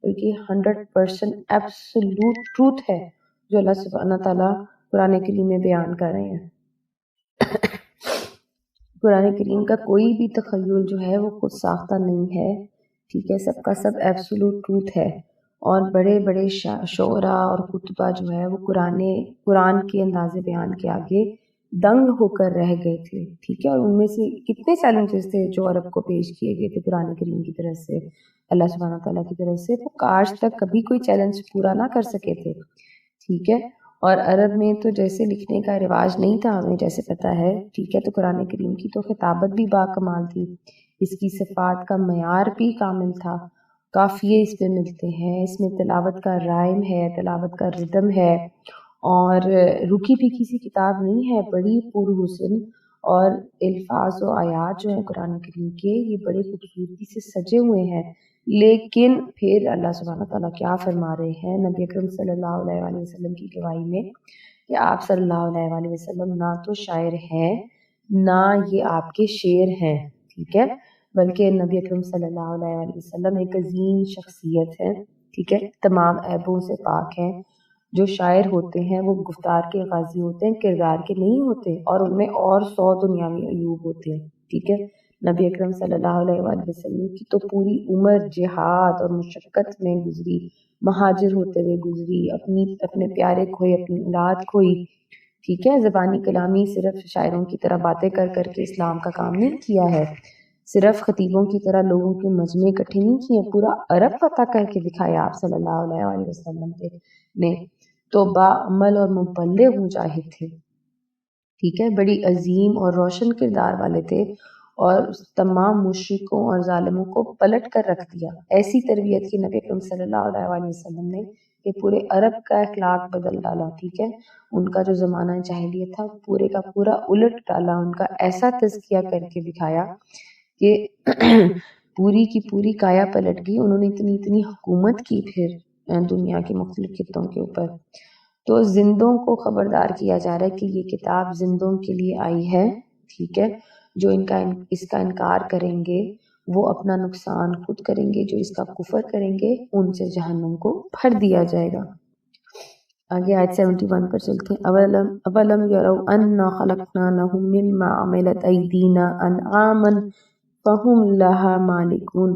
بلکہ 100% ایبسولوٹ ٹروتھ ہے جو اللہ سبحانہ تعالیٰ قرآن کریم میں بیان کر رہے ہیں. قرآن کریم کا کوئی بھی تخیل جو ہے وہ خود ساختہ نہیں ہے. ٹھیک ہے. سب کا سب ایبسولوٹ ٹروتھ ہے. اور بڑے بڑے شعراء اور کتبہ جو ہے وہ قرآن کے انداز بیان کے آگے دنگ ہو کر رہ گئے تھے. ٹھیک ہے. اور ان میں سے کتنے چیلنجز تھے جو عرب کو پیش کیے گئے تھے قرآن کریم کی طرف سے، اللہ سبحانہ تعالیٰ کی طرف سے، وہ کاش تک کبھی کوئی چیلنج پورا نہ کر سکے تھے. ٹھیک ہے. اور عرب میں تو جیسے لکھنے کا رواج نہیں تھا، ہمیں جیسے پتہ ہے. ٹھیک ہے. تو قرآن کریم کی تو خطابت بھی با کمال تھی، اس کی صفات کا معیار بھی کامل تھا. قافیے اس پہ ملتے ہیں، اس میں تلاوت کا رائم ہے، تلاوت کا ردم ہے، اور رکی بھی کسی کتاب نہیں ہے. بڑی پرحسن اور الفاظ و آیات جو ہیں قرآن کریم کے، یہ بڑی خوبصورتی سے سجے ہوئے ہیں. لیکن پھر اللہ سبحانہ تعالیٰ کیا فرما رہے ہیں نبی اکرم صلی اللہ علیہ وسلم کی گواہی میں کہ آپ صلی اللہ علیہ وسلم نہ تو شاعر ہیں، نہ یہ آپ کے شعر ہیں. ٹھیک ہے. بلکہ نبی اکرم صلی اللہ علیہ وسلم ایک عظیم شخصیت ہے، ٹھیک ہے، تمام عیبوں سے پاک ہیں۔ جو شاعر ہوتے ہیں وہ گفتار کے غازی ہوتے ہیں، کردار کے نہیں ہوتے، اور ان میں اور 100 دنیاوی عیوب ہوتے ہیں، ٹھیک ہے۔ نبی اکرم صلی اللہ علیہ وآلہ وسلم کی تو پوری عمر جہاد اور مشقت میں گزری، مہاجر ہوتے ہوئے گزری، اپنے پیارے کھوئے، اپنی اولاد کھوئی، ٹھیک ہے۔ زبانی کلامی صرف شاعروں کی طرح باتیں کر کر کے اسلام کا کام نہیں کیا ہے، صرف خطیبوں کی طرح لوگوں کے مجمع اکٹھے نہیں کیے، پورا عرب فتح کر کے دکھایا آپ صلی اللہ علیہ وآلہ وسلم نے تو باعمل اور مبلغ مجاہد تھے، ٹھیک ہے، بڑی عظیم اور روشن کردار والے تھے، اور تمام مشرکوں اور ظالموں کو پلٹ کر رکھ دیا۔ ایسی تربیت کی نبی اکرم صلی اللہ علیہ وآلہ وسلم نے کہ پورے عرب کا اخلاق بدل ڈالا، ٹھیک ہے۔ ان کا جو زمانہ جاہلیت تھا پورے کا پورا الٹ ڈالا، ان کا ایسا تزکیہ کر کے دکھایا کہ پوری کی پوری کایا پلٹ گئی۔ انہوں نے اتنی حکومت کی پھر دنیا کے مختلف خطوں کے اوپر۔ تو زندوں کو خبردار کیا جا رہا ہے کہ یہ کتاب زندوں کے لیے آئی ہے، ٹھیک ہے۔ جو اس کا انکار کریں گے وہ اپنا نقصان خود کریں گے، جو اس کا کفر کریں گے ان سے جہنم کو بھر دیا جائے گا۔ آگے آیت 71 پر چلتے ہیں۔ اولم یروا انا خلقنا لهم مما عملت ایدینا انعاما فہم لہا مالکون،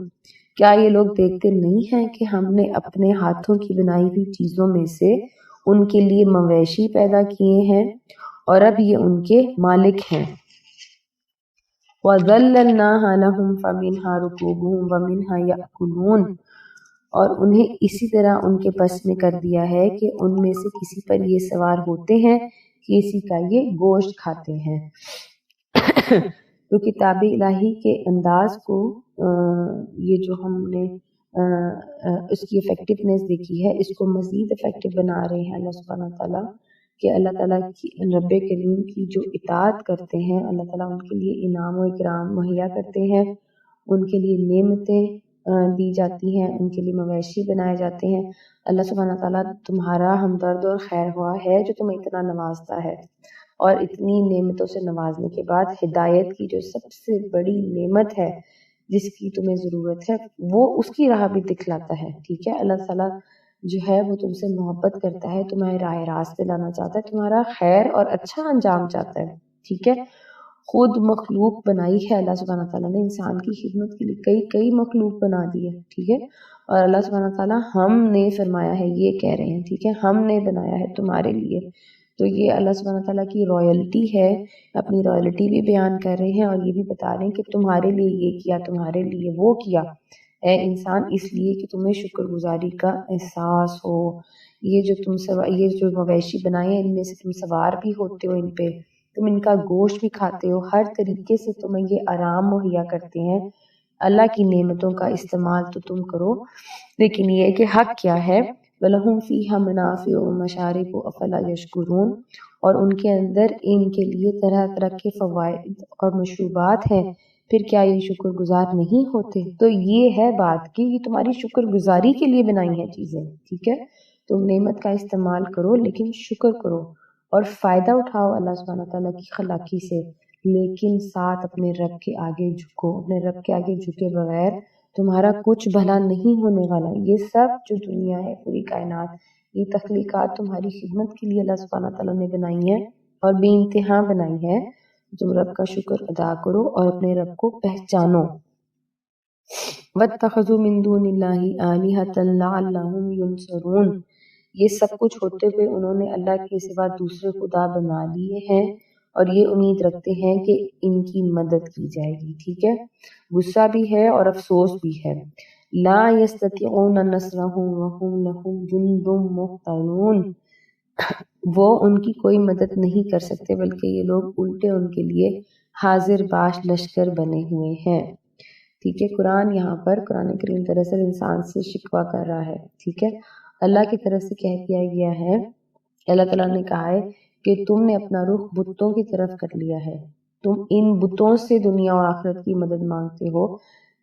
کیا یہ لوگ دیکھتے نہیں ہیں کہ ہم نے اپنے ہاتھوں کی بنائی ہوئی چیزوں میں سے ان کے لیے مویشی پیدا کیے ہیں اور اب یہ ان کے مالک ہیں۔ وَذَلَّلْنَاهَا لَهُمْ فَمِنْهَا رُكُوبُهُمْ وَمِنْهَا يَأْكُلُونَ، اور انہیں اسی طرح ان کے بس میں کر دیا ہے کہ ان میں سے کسی پر یہ سوار ہوتے ہیں، کسی کا یہ گوشت کھاتے ہیں۔ تو کتاب الہی کے انداز کو یہ جو ہم نے اس کی افیکٹونیس دیکھی ہے، اس کو مزید افیکٹو بنا رہے ہیں اللہ سبحانہ تعالیٰ، کہ اللہ تعالیٰ کی رب کریم کی جو اطاعت کرتے ہیں اللہ تعالیٰ ان کے لیے انعام و اکرام مہیا کرتے ہیں، ان کے لیے نعمتیں دی جاتی ہیں، ان کے لیے مویشی بنائے جاتے ہیں۔ اللہ سبحانہ تعالیٰ تمہارا ہمدرد اور خیر ہوا ہے جو تمہیں اتنا نوازتا ہے، اور اتنی نعمتوں سے نوازنے کے بعد ہدایت کی جو سب سے بڑی نعمت ہے جس کی تمہیں ضرورت ہے وہ اس کی راہ بھی دکھلاتا ہے، ٹھیک ہے۔ اللہ تعالیٰ جو ہے وہ تم سے محبت کرتا ہے، تمہیں راہ راست دلانا چاہتا ہے، تمہارا خیر اور اچھا انجام چاہتا ہے، ٹھیک ہے۔ خود مخلوق بنائی ہے اللہ سبحانہ تعالیٰ نے انسان کی خدمت کے لیے، کئی مخلوق بنا دی ہے، ٹھیک ہے۔ اور اللہ سبحانہ تعالیٰ ہم نے فرمایا ہے، یہ کہہ رہے ہیں، ٹھیک ہے، ہم نے بنایا ہے تمہارے لیے۔ تو یہ اللہ سبحانہ تعالیٰ کی رائلٹی ہے، اپنی رائلٹی بھی بیان کر رہے ہیں اور یہ بھی بتا رہے ہیں کہ تمہارے لیے یہ کیا، تمہارے لیے وہ کیا، اے انسان، اس لیے کہ تمہیں شکر گزاری کا احساس ہو۔ یہ جو مویشی بنائے ہیں ان میں سے تم سوار بھی ہوتے ہو، ان پہ تم ان کا گوشت بھی کھاتے ہو، ہر طریقے سے تمہیں یہ آرام مہیا کرتے ہیں۔ اللہ کی نعمتوں کا استعمال تو تم کرو، لیکن یہ کہ حق کیا ہے، وَلَهُمْ فِيهَا مَنَافِعُ وَمَشَارِبُ أَفَلَا يَشْكُرُونَ، اور ان کے اندر ان کے لیے طرح طرح کے فوائد اور مشروبات ہیں، پھر کیا یہ شکر گزار نہیں ہوتے؟ تو یہ ہے بات کہ یہ تمہاری شکر گزاری کے لیے بنائی ہیں چیزیں، ٹھیک ہے۔ تم نعمت کا استعمال کرو لیکن شکر کرو اور فائدہ اٹھاؤ اللہ سبحانہ تعالیٰ کی خلاقی سے، لیکن ساتھ اپنے رب کے آگے جھکو۔ اپنے رب کے آگے جھکے بغیر تمہارا کچھ بھلا نہیں ہونے والا۔ یہ سب جو دنیا ہے، پوری کائنات، یہ تخلیقات تمہاری خدمت کے لیے اللہ سبحانہ تعالیٰ نے بنائی ہے اور بے انتہا بنائی ہے۔ تم رب کا شکر ادا کرو اور اپنے رب کو پہچانو۔ وَاتَّخَذُوا مِن دُونِ اللَّهِ آلِهَةً لَعَلَّهُمْ يُنصَرُونَ، یہ سب کچھ ہوتے ہوئے انہوں نے اللہ کے سوا دوسرے خدا بنا لیے ہیں اور یہ امید رکھتے ہیں کہ ان کی مدد کی جائے گی، ٹھیک ہے۔ غصہ بھی ہے اور افسوس بھی ہے۔ لا يستطيعون نصرهم وهم لهم جند محضرون، وہ ان کی کوئی مدد نہیں کر سکتے بلکہ یہ لوگ الٹے ان کے لیے حاضر باش لشکر بنے ہوئے ہیں، ٹھیک ہے۔ قرآن یہاں پر قرآن کریم دراصل انسان سے شکوہ کر رہا ہے، ٹھیک ہے۔ اللہ کی طرف سے کہہ دیا گیا ہے، اللہ تعالیٰ نے کہا ہے کہ تم نے اپنا رخ بتوں کی طرف کر لیا ہے، تم ان بتوں سے دنیا اور آخرت کی مدد مانگتے ہو۔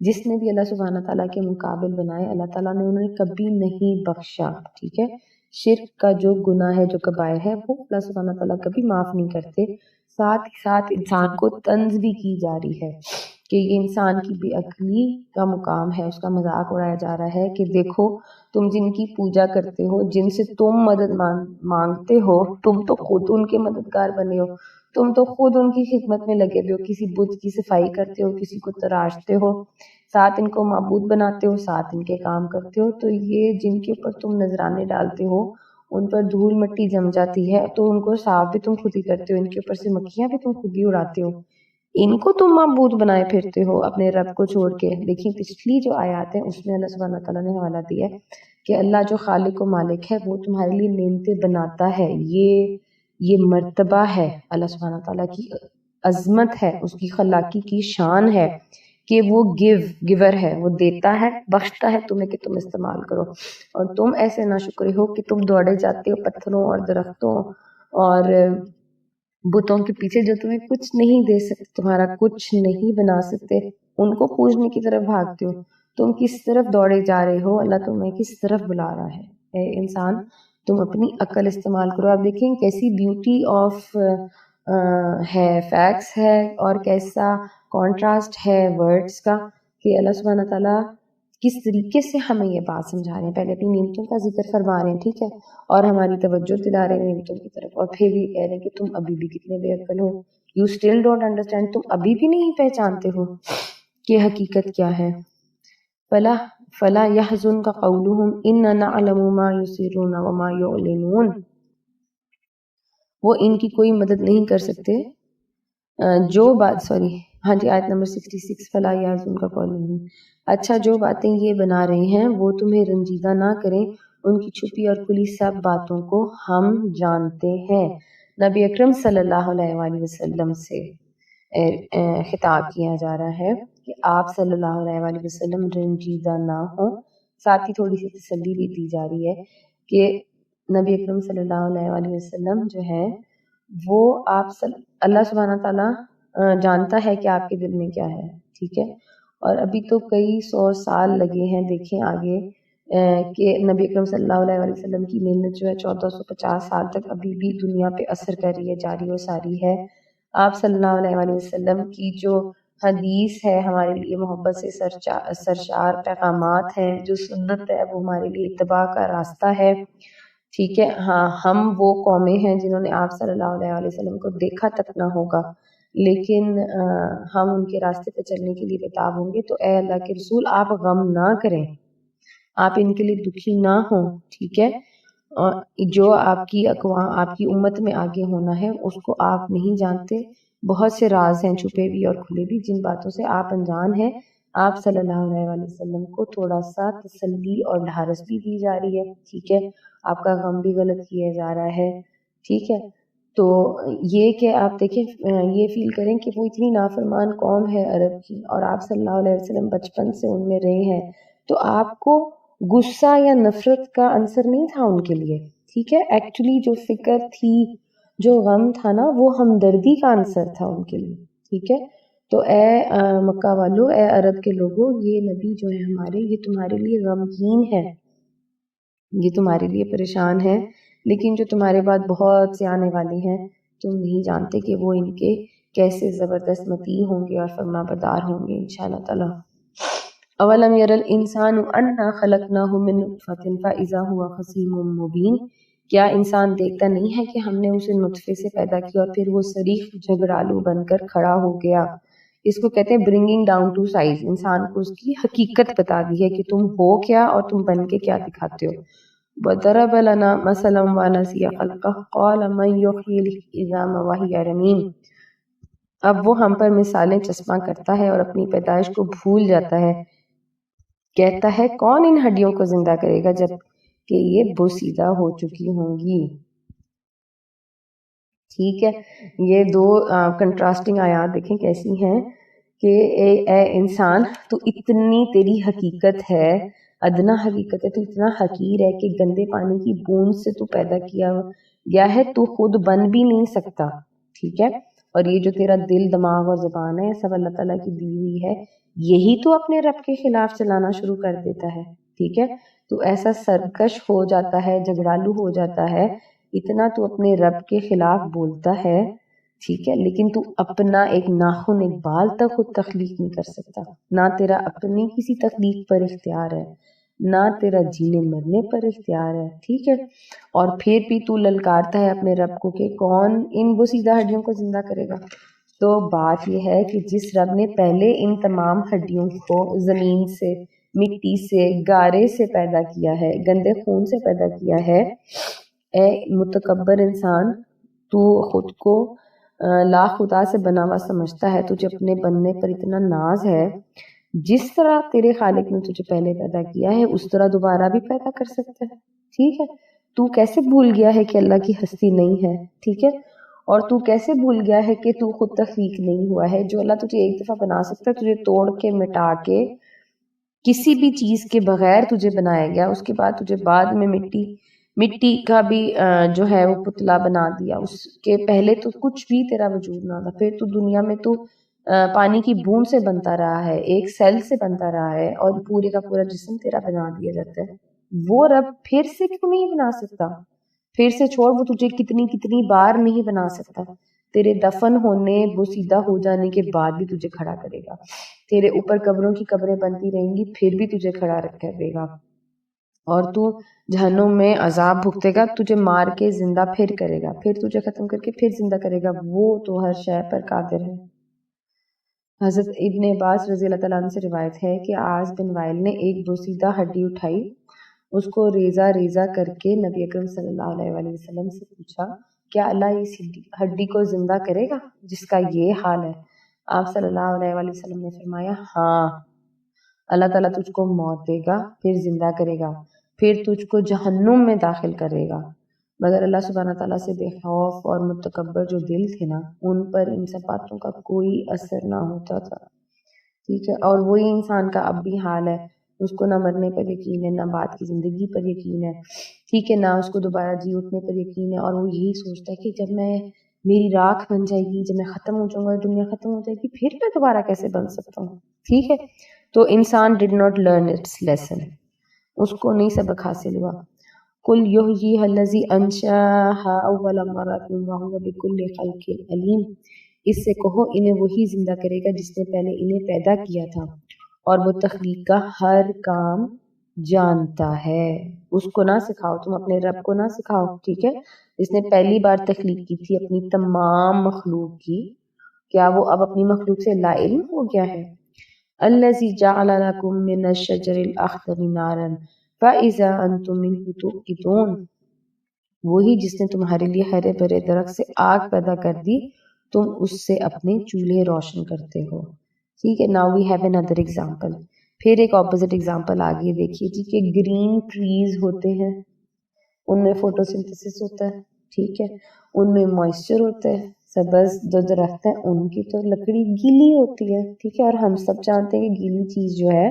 جس نے بھی اللہ سبحانہ تعالیٰ کے مقابل بنائے اللہ تعالیٰ نے انہیں کبھی نہیں بخشا، ٹھیک ہے۔ شرک کا جو گناہ ہے، جو کبائر ہے، وہ اللہ سبحانہ تعالیٰ کبھی معاف نہیں کرتے، ساتھ ہی ساتھ انسان کو طنز بھی کی جا رہی ہے کہ یہ انسان کی بے عقلی کا مقام ہے، اس کا مذاق اڑایا جا رہا ہے کہ دیکھو تم جن کی پوجا کرتے ہو، جن سے تم مدد مانگتے ہو، تم تو خود ان کے مددگار بنے ہو، تم تو خود ان کی خدمت میں لگے ہوئے ہو، کسی بت کی صفائی کرتے ہو، کسی کو تراشتے ہو، ساتھ ان کو معبود بناتے ہو، ساتھ ان کے کام کرتے ہو، تو یہ جن کے اوپر تم نذرانے ڈالتے ہو ان پر دھول مٹی جم جاتی ہے تو ان کو صاف بھی تم خود ہی کرتے ہو، ان کے اوپر سے مکھیاں بھی تم خود ہی اڑاتے ہو، ان کو تم معبود بنائے پھرتے ہو اپنے رب کو چھوڑ کے۔ دیکھیں پچھلی جو آیات ہیں اس میں اللہ سبحانہ تعالیٰ نے حوالہ دیا ہے کہ اللہ جو خالق و مالک ہے وہ تمہارے لیے نعمتیں بناتا ہے، یہ مرتبہ ہے اللہ سبحانہ تعالیٰ کی عظمت ہے، اس کی خلاقی کی شان ہے کہ وہ گیور ہے، وہ دیتا ہے، بخشتا ہے تمہیں کہ تم استعمال کرو، اور تم ایسے ناشکرے ہو کہ تم دوڑے جاتے ہو پتھروں اور درختوں اور بتوں کے پیچھے جو تمہیں کچھ نہیں دے سکتے، تمہارا کچھ نہیں بنا سکتے، ان کو پوجنے کی طرف بھاگتے ہو، تم کس طرف دوڑے جا رہے ہو، اللہ تمہیں کس طرف بلا رہا ہے۔ اے انسان تم اپنی عقل استعمال کرو۔ آپ دیکھیں کیسی بیوٹی آف ہے فیکٹس ہے اور کیسا کانٹراسٹ ہے ورڈز کا کہ اللہ سبحانہ تعالیٰ کس طریقے سے ہمیں یہ بات سمجھا رہے ہیں، پہلے اپنی نعمتوں کا ذکر فرما رہے ہیں، ٹھیک ہے، اور ہماری توجہ دلا رہے ہیں نعمتوں کی طرف، اور پھر بھی کہہ رہے ہیں کہ تم ابھی بھی کتنے بے عقل ہو، یو اسٹل ڈونٹ انڈرسٹینڈ، تم ابھی بھی نہیں پہچانتے ہو کہ حقیقت کیا ہے۔ فلا يحزنك قولهم اننا نعلم ما يسرون وما يعلنون، وہ ان کی کوئی مدد نہیں کر سکتے جو بات ہاں جی آیت نمبر 66 فلا يحزنك قولهم، اچھا جو باتیں یہ بنا رہے ہیں وہ تمہیں رنجیدہ نہ کریں، ان کی چھپی اور کھلی سب باتوں کو ہم جانتے ہیں۔ نبی اکرم صلی اللہ علیہ وآلہ وسلم سے خطاب کیا جا رہا ہے کہ آپ صلی اللہ علیہ وآلہ وسلم رنجیدہ نہ ہوں، ساتھ ہی تھوڑی سی تسلی بھی دی جا رہی ہے کہ نبی اکرم صلی اللہ علیہ وآلہ وسلم جو ہے وہ اللہ سبحانہ تعالیٰ جانتا ہے کہ آپ کے دل میں کیا ہے، ٹھیک ہے، اور ابھی تو کئی سو سال لگے ہیں، دیکھیں آگے کہ نبی اکرم صلی اللہ علیہ وآلہ وسلم کی محنت جو ہے 1450 سال تک ابھی بھی دنیا پہ اثر کر رہی ہے، جاری و ساری ہے۔ آپ صلی اللہ علیہ وآلہ وسلم کی جو حدیث ہے ہمارے لیے محبت سے سرشار پیغامات ہیں، جو سنت ہے وہ ہمارے لیے اتباع کا راستہ ہے، ٹھیک ہے، ہاں ہم وہ قومیں ہیں جنہوں نے آپ صلی اللہ علیہ وسلم کو دیکھا تک نہ ہوگا، لیکن ہم ان کے راستے پہ چلنے کے لیے بتاب ہوں گے، تو اے اللہ کے رسول آپ غم نہ کریں، آپ ان کے لیے دکھی نہ ہوں، ٹھیک ہے، اور جو آپ کی امت میں آگے ہونا ہے اس کو آپ نہیں جانتے، بہت سے راز ہیں چھپے بھی اور کھلے بھی جن باتوں سے آپ انجان ہیں۔ آپ صلی اللہ علیہ وآلہ وسلم کو تھوڑا سا تسلی اور ڈھارس بھی دی جا رہی ہے، ٹھیک ہے، آپ کا غم بھی غلط کیا جا رہا ہے، ٹھیک ہے، تو یہ کہ آپ دیکھیں یہ فیل کریں کہ وہ اتنی نافرمان قوم ہے عرب کی اور آپ صلی اللہ علیہ وسلم بچپن سے ان میں رہے ہیں، تو آپ کو غصہ یا نفرت کا عنصر نہیں تھا ان کے لیے، ٹھیک ہے، ایکچولی جو فکر تھی جو غم تھا نا وہ ہمدردی کا عنصر تھا ان کے لیے، ٹھیک ہے، تو اے مکہ والو، اے عرب کے لوگوں، یہ نبی جو ہے ہمارے یہ تمہارے لیے غمگین ہے، یہ تمہارے لیے پریشان ہے، لیکن جو تمہارے بعد بہت سے آنے والے ہیں تم نہیں جانتے کہ وہ ان کے کیسے زبردست مطیع ہوں گے اور فرما بردار ہوں گے انشاءاللہ تعالی۔ اولم یر الانسان انا خلقناہ من نطفۃ فاذا هو خصیم مبین، کیا انسان دیکھتا نہیں ہے کہ ہم نے اسے نطفے سے پیدا کیا اور پھر وہ صریح جھگڑالو بن کر کھڑا ہو گیا۔ اس کو کہتے ہیں برنگنگ ڈاؤن ٹو سائز، انسان کو اس کی حقیقت بتا دی ہے کہ تم ہو کیا اور تم بن کے کیا دکھاتے ہو۔ وَضَرَبَ لَنَا مَثَلًا وَنَسِيَ خَلْقَهُ قَالَ مَنْ يُحْيِي الْعِظَامَ وَهِيَ رَمِيمٌ، اب وہ ہم پر مثالیں چسپاں کرتا ہے اور اپنی پیدائش کو بھول جاتا ہے، کہتا ہے کون ان ہڈیوں کو زندہ کرے گا جب کہ یہ بوسیدہ ہو چکی ہوں گی، ٹھیک ہے، یہ دو کنٹراسٹنگ آیات دیکھیں کیسی ہیں کہ اے انسان تو اتنی تیری حقیقت ہے، ادنا حقیقت ہے، تو اتنا حقیر ہے کہ گندے پانی کی بوند سے تو پیدا کیا گیا ہے، تو خود بن بھی نہیں سکتا، ٹھیک ہے، اور یہ جو تیرا دل دماغ اور زبان ہے سب اللہ تعالیٰ کی دی ہوئی ہے، یہی تو اپنے رب کے خلاف چلانا شروع کر دیتا ہے، ٹھیک ہے، تو ایسا سرکش ہو جاتا ہے، جھگڑالو ہو جاتا ہے، اتنا تو اپنے رب کے خلاف بولتا ہے، ٹھیک ہے، لیکن تو اپنا ایک ناخن ایک بال تک خود تخلیق نہیں کر سکتا، نہ تیرا اپنی کسی تخلیق پر اختیار ہے، نہ تیرا جینے مرنے پر اختیار ہے، ٹھیک ہے، اور پھر بھی تو للکارتا ہے اپنے رب کو کہ کون ان بوسیدہ ہڈیوں کو زندہ کرے گا۔ تو بات یہ ہے کہ جس رب نے پہلے ان تمام ہڈیوں کو زمین سے، مٹی سے، گارے سے پیدا کیا ہے، گندے خون سے پیدا کیا ہے، اے متکبر انسان، تو خود کو لا خدا سے بنا ہوا سمجھتا ہے، تجھے اپنے بننے پر اتنا ناز ہے، جس طرح تیرے خالق نے تجھے پہلے پیدا کیا ہے اس طرح دوبارہ بھی پیدا کر سکتا ہے، ٹھیک ہے، تو کیسے بھول گیا ہے کہ اللہ کی ہستی نہیں ہے، ٹھیک ہے، اور تو کیسے بھول گیا ہے کہ تو خود تخلیق نہیں ہوا ہے، جو اللہ تجھے ایک دفعہ بنا سکتا ہے تجھے توڑ کے مٹا کے کسی بھی چیز کے بغیر تجھے بنایا گیا، اس کے بعد تجھے بعد میں مٹی کا بھی جو ہے وہ پتلا بنا دیا، اس کے پہلے تو کچھ بھی تیرا وجود نہ تھا، پھر تو دنیا میں تو پانی کی بوند سے بنتا رہا ہے، ایک سیل سے بنتا رہا ہے، اور پورے کا پورا جسم تیرا بنا دیا جاتا ہے، وہ رب پھر سے کیوں نہیں بنا سکتا؟ پھر سے چھوڑ، وہ تجھے کتنی بار نہیں بنا سکتا، تیرے دفن ہونے بوسیدہ ہو جانے کے بعد بھی تجھے کھڑا کرے گا، تیرے اوپر قبروں کی قبریں بنتی رہیں گی پھر بھی تجھے کھڑا رکھے گا، اور تو جہنم میں عذاب بھگتے گا، تجھے مار کے زندہ پھر کرے گا، پھر تجھے ختم کر کے پھر زندہ کرے گا، وہ تو ہر شے پر قادر ہے۔ حضرت ابن عباس رضی اللہ تعالیٰ عنہ سے روایت ہے کہ عاص بن وائل نے ایک بوسیدہ ہڈی اٹھائی، اس کو ریزہ کر کے نبی اکرم صلی اللہ علیہ وآلہ وسلم سے پوچھا کیا اللہ اس ہڈی کو زندہ کرے گا جس کا یہ حال ہے؟ آپ صلی اللہ علیہ وآلہ وسلم نے فرمایا ہاں، اللہ تعالیٰ تجھ کو موت دے گا پھر زندہ کرے گا، پھر تجھ کو جہنم میں داخل کرے گا، مگر اللہ سبحانہ تعالیٰ سے بے خوف اور متکبر جو دل تھے نا، ان پر ان سب باتوں کا کوئی اثر نہ ہوتا تھا، ٹھیک ہے، اور وہی انسان کا اب بھی حال ہے، اس کو نہ مرنے پر یقین ہے، نہ بعد کی زندگی پر یقین ہے، ٹھیک ہے، نہ اس کو دوبارہ جی اٹھنے پر یقین ہے، اور وہ یہی سوچتا ہے کہ جب میں میری راکھ بن جائے گی، جب میں ختم ہو جاؤں گا، دنیا ختم ہو جائے گی، پھر میں دوبارہ کیسے بن سکتا ہوں، ٹھیک ہے، تو انسان did not learn its lesson, اس کو نہیں سبق حاصل ہوا۔ قل یحییھا الذی انشأھا اول مرۃ وہو بکل خلق علیم، اس سے کہو انہیں وہی زندہ کرے گا جس نے پہلے انہیں پیدا کیا تھا اور وہ تخلیق کا ہر کام جانتا ہے۔ اس کو نہ سکھاؤ، تم اپنے رب کو نہ سکھاؤ، ٹھیک ہے، جس نے پہلی بار تخلیق کی تھی اپنی تمام مخلوق کی، کیا وہ اب اپنی مخلوق سے لا علم ہو گیا ہے؟ الذی جعل لکم من الشجر الاخضر نارا فاذا انتم منہ توقدون، وہی جس نے تمہارے لیے ہرے بھرے درخت سے آگ پیدا کر دی، تم اس سے اپنے چولہے روشن کرتے ہو، ٹھیک ہے۔ Now we have another example، پھر ایک اپوزٹ ایگزامپل آگے دیکھیے جی کہ گرین ٹریز ہوتے ہیں، ان میں فوٹوسنتھسس ہوتا ہے، ٹھیک ہے، ان میں موئسچر ہوتا ہے، سبز جو درخت ہیں ان کی تو لکڑی گیلی ہوتی ہے، ٹھیک ہے، اور ہم سب جانتے ہیں کہ گیلی چیز جو ہے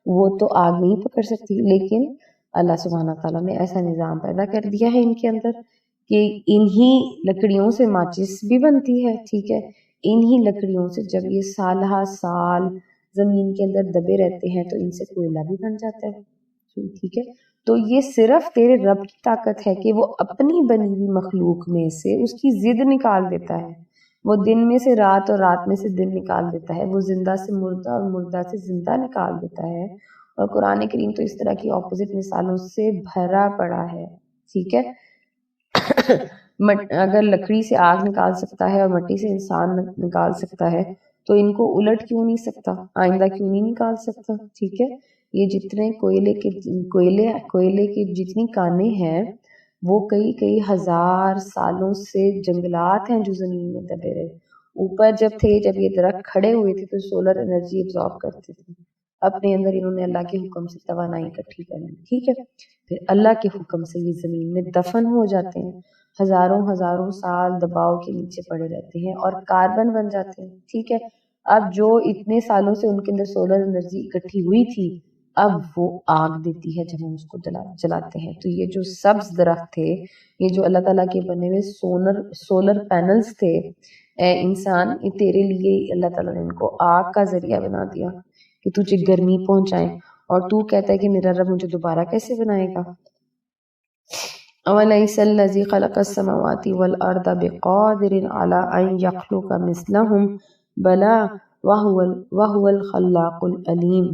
وہ تو آگ نہیں پکڑ سکتی، لیکن اللہ سبحانہ تعالیٰ نے ایسا نظام پیدا کر دیا ہے ان کے اندر کہ انہی لکڑیوں سے ماچس بھی بنتی ہے، ٹھیک ہے، انہی لکڑیوں سے جب یہ سالہ سال زمین کے اندر دبے رہتے ہیں تو ان سے کوئلہ بھی بن جاتا ہے، ٹھیک ہے، تو یہ صرف تیرے رب کی طاقت ہے کہ وہ اپنی بنی ہوئی مخلوق میں سے اس کی ضد نکال دیتا ہے، وہ دن میں سے رات اور رات میں سے دن نکال دیتا ہے، وہ زندہ سے مردہ اور مردہ سے زندہ نکال دیتا ہے، اور قرآن کریم تو اس طرح کی اپوزٹ مثالوں سے بھرا پڑا ہے، ٹھیک ہے، اگر لکڑی سے آگ نکال سکتا ہے اور مٹی سے انسان نکال سکتا ہے تو ان کو الٹ کیوں نہیں سکتا، آئندہ کیوں نہیں نکال سکتا، ٹھیک ہے، یہ جتنے کوئلے کی جتنی کانیں ہیں وہ کئی ہزار سالوں سے جنگلات ہیں جو زمین میں دبے رہے، اوپر جب یہ درخت کھڑے ہوئے تھے تو سولر انرجی ابزارب کرتے تھے، اپنے اندر انہوں نے اللہ کے حکم سے توانائی اکٹھی کرنی، ٹھیک ہے، پھر اللہ کے حکم سے یہ زمین میں دفن ہو جاتے ہیں، ہزاروں سال دباؤ کے نیچے پڑے رہتے ہیں اور کاربن بن جاتے ہیں، ٹھیک ہے، اب جو اتنے سالوں سے ان کے اندر سولر انرجی اکٹھی ہوئی تھی اب وہ آگ دیتی ہے جب ہم اس کو جلاتے ہیں، تو یہ جو سبز درخت تھے، یہ جو اللہ تعالیٰ کے بنے ہوئے سولر پینلز تھے، اے انسان یہ تیرے لیے اللہ تعالیٰ نے ان کو آگ کا ذریعہ بنا دیا کہ تجھے گرمی پہنچائیں، اور تو کہتا ہے کہ میرا رب مجھے دوبارہ کیسے بنائے گا؟ أوليس الذي خلق السماوات والأرض بقادر على أن يخلق مثلهم بلى وهو الخلاق العليم.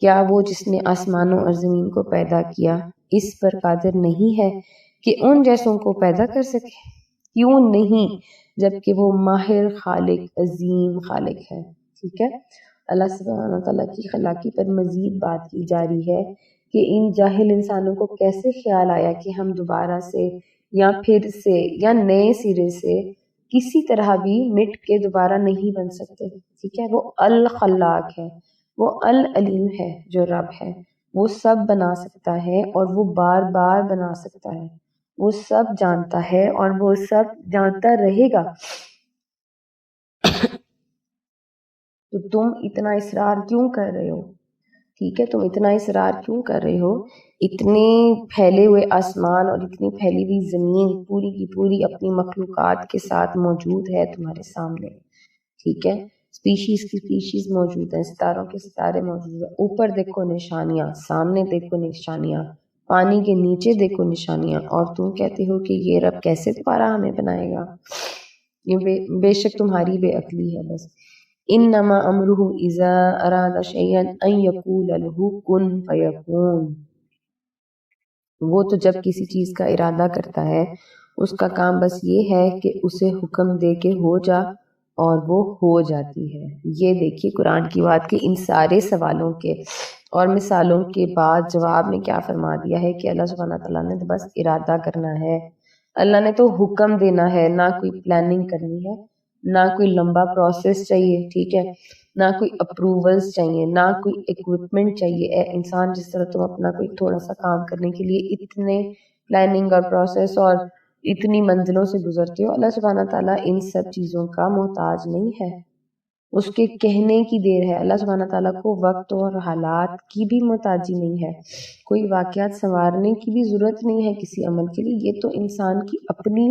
کیا وہ جس نے آسمانوں اور زمین کو پیدا کیا اس پر قادر نہیں ہے کہ ان جیسوں کو پیدا کر سکے؟ کیوں نہیں، جبکہ وہ ماہر خالق عظیم خالق ہے. ٹھیک ہے، اللہ سبحانہ تعالیٰ کی خلاقی پر مزید بات کی جا رہی ہے کہ ان جاہل انسانوں کو کیسے خیال آیا کہ ہم دوبارہ سے یا پھر سے یا نئے سرے سے کسی طرح بھی مٹ کے دوبارہ نہیں بن سکتے. ٹھیک ہے، وہ الخلاق ہے، وہ العلیم ہے، جو رب ہے وہ سب بنا سکتا ہے اور وہ بار بار بنا سکتا ہے، وہ سب جانتا ہے اور وہ سب جانتا رہے گا. تو تم اتنا اصرار کیوں کر رہے ہو؟ ٹھیک ہے، تم اتنا اصرار کیوں کر رہے ہو؟ اتنے پھیلے ہوئے آسمان اور اتنی پھیلی ہوئی زمین پوری کی پوری اپنی مخلوقات کے ساتھ موجود ہے تمہارے سامنے. ٹھیک ہے، اسپیشیز کی اسپیشیز موجود ہیں، ستاروں کے ستارے موجود ہیں، اوپر دیکھو نشانیاں، سامنے دیکھو نشانیاں، پانی کے نیچے دیکھو نشانیاں، اور تم کہتے ہو کہ یہ رب کیسے دوبارہ ہمیں بنائے گا؟ یہ بے شک تمہاری بے عقلی ہے بس. انما امرہ اذا اراد شیئا ان یقول له کن فیکون. وہ تو جب کسی چیز کا ارادہ کرتا ہے اس کا کام بس یہ ہے کہ اسے حکم دے کے ہو جا اور وہ ہو جاتی ہے. یہ دیکھیے قرآن کی بات کہ ان سارے سوالوں کے اور مثالوں کے بعد جواب میں کیا فرما دیا ہے کہ اللہ سبحانہ تعالیٰ نے بس ارادہ کرنا ہے، اللہ نے تو حکم دینا ہے، نہ کوئی پلاننگ کرنی ہے، نہ کوئی لمبا پروسیس چاہیے. ٹھیک ہے، نہ کوئی اپروولز چاہیے، نہ کوئی اکوپمنٹ چاہیے. اے انسان، جس طرح تم اپنا کوئی تھوڑا سا کام کرنے کے لیے اتنے پلاننگ اور پروسیس اور اتنی منزلوں سے گزرتے ہو، اللہ سبحانہ تعالیٰ ان سب چیزوں کا محتاج نہیں ہے، اس کے کہنے کی دیر ہے. اللہ سبحانہ تعالیٰ کو وقت اور حالات کی بھی محتاجی نہیں ہے، کوئی واقعات سنوارنے کی بھی ضرورت نہیں ہے کسی عمل کے لیے. یہ تو انسان کی اپنی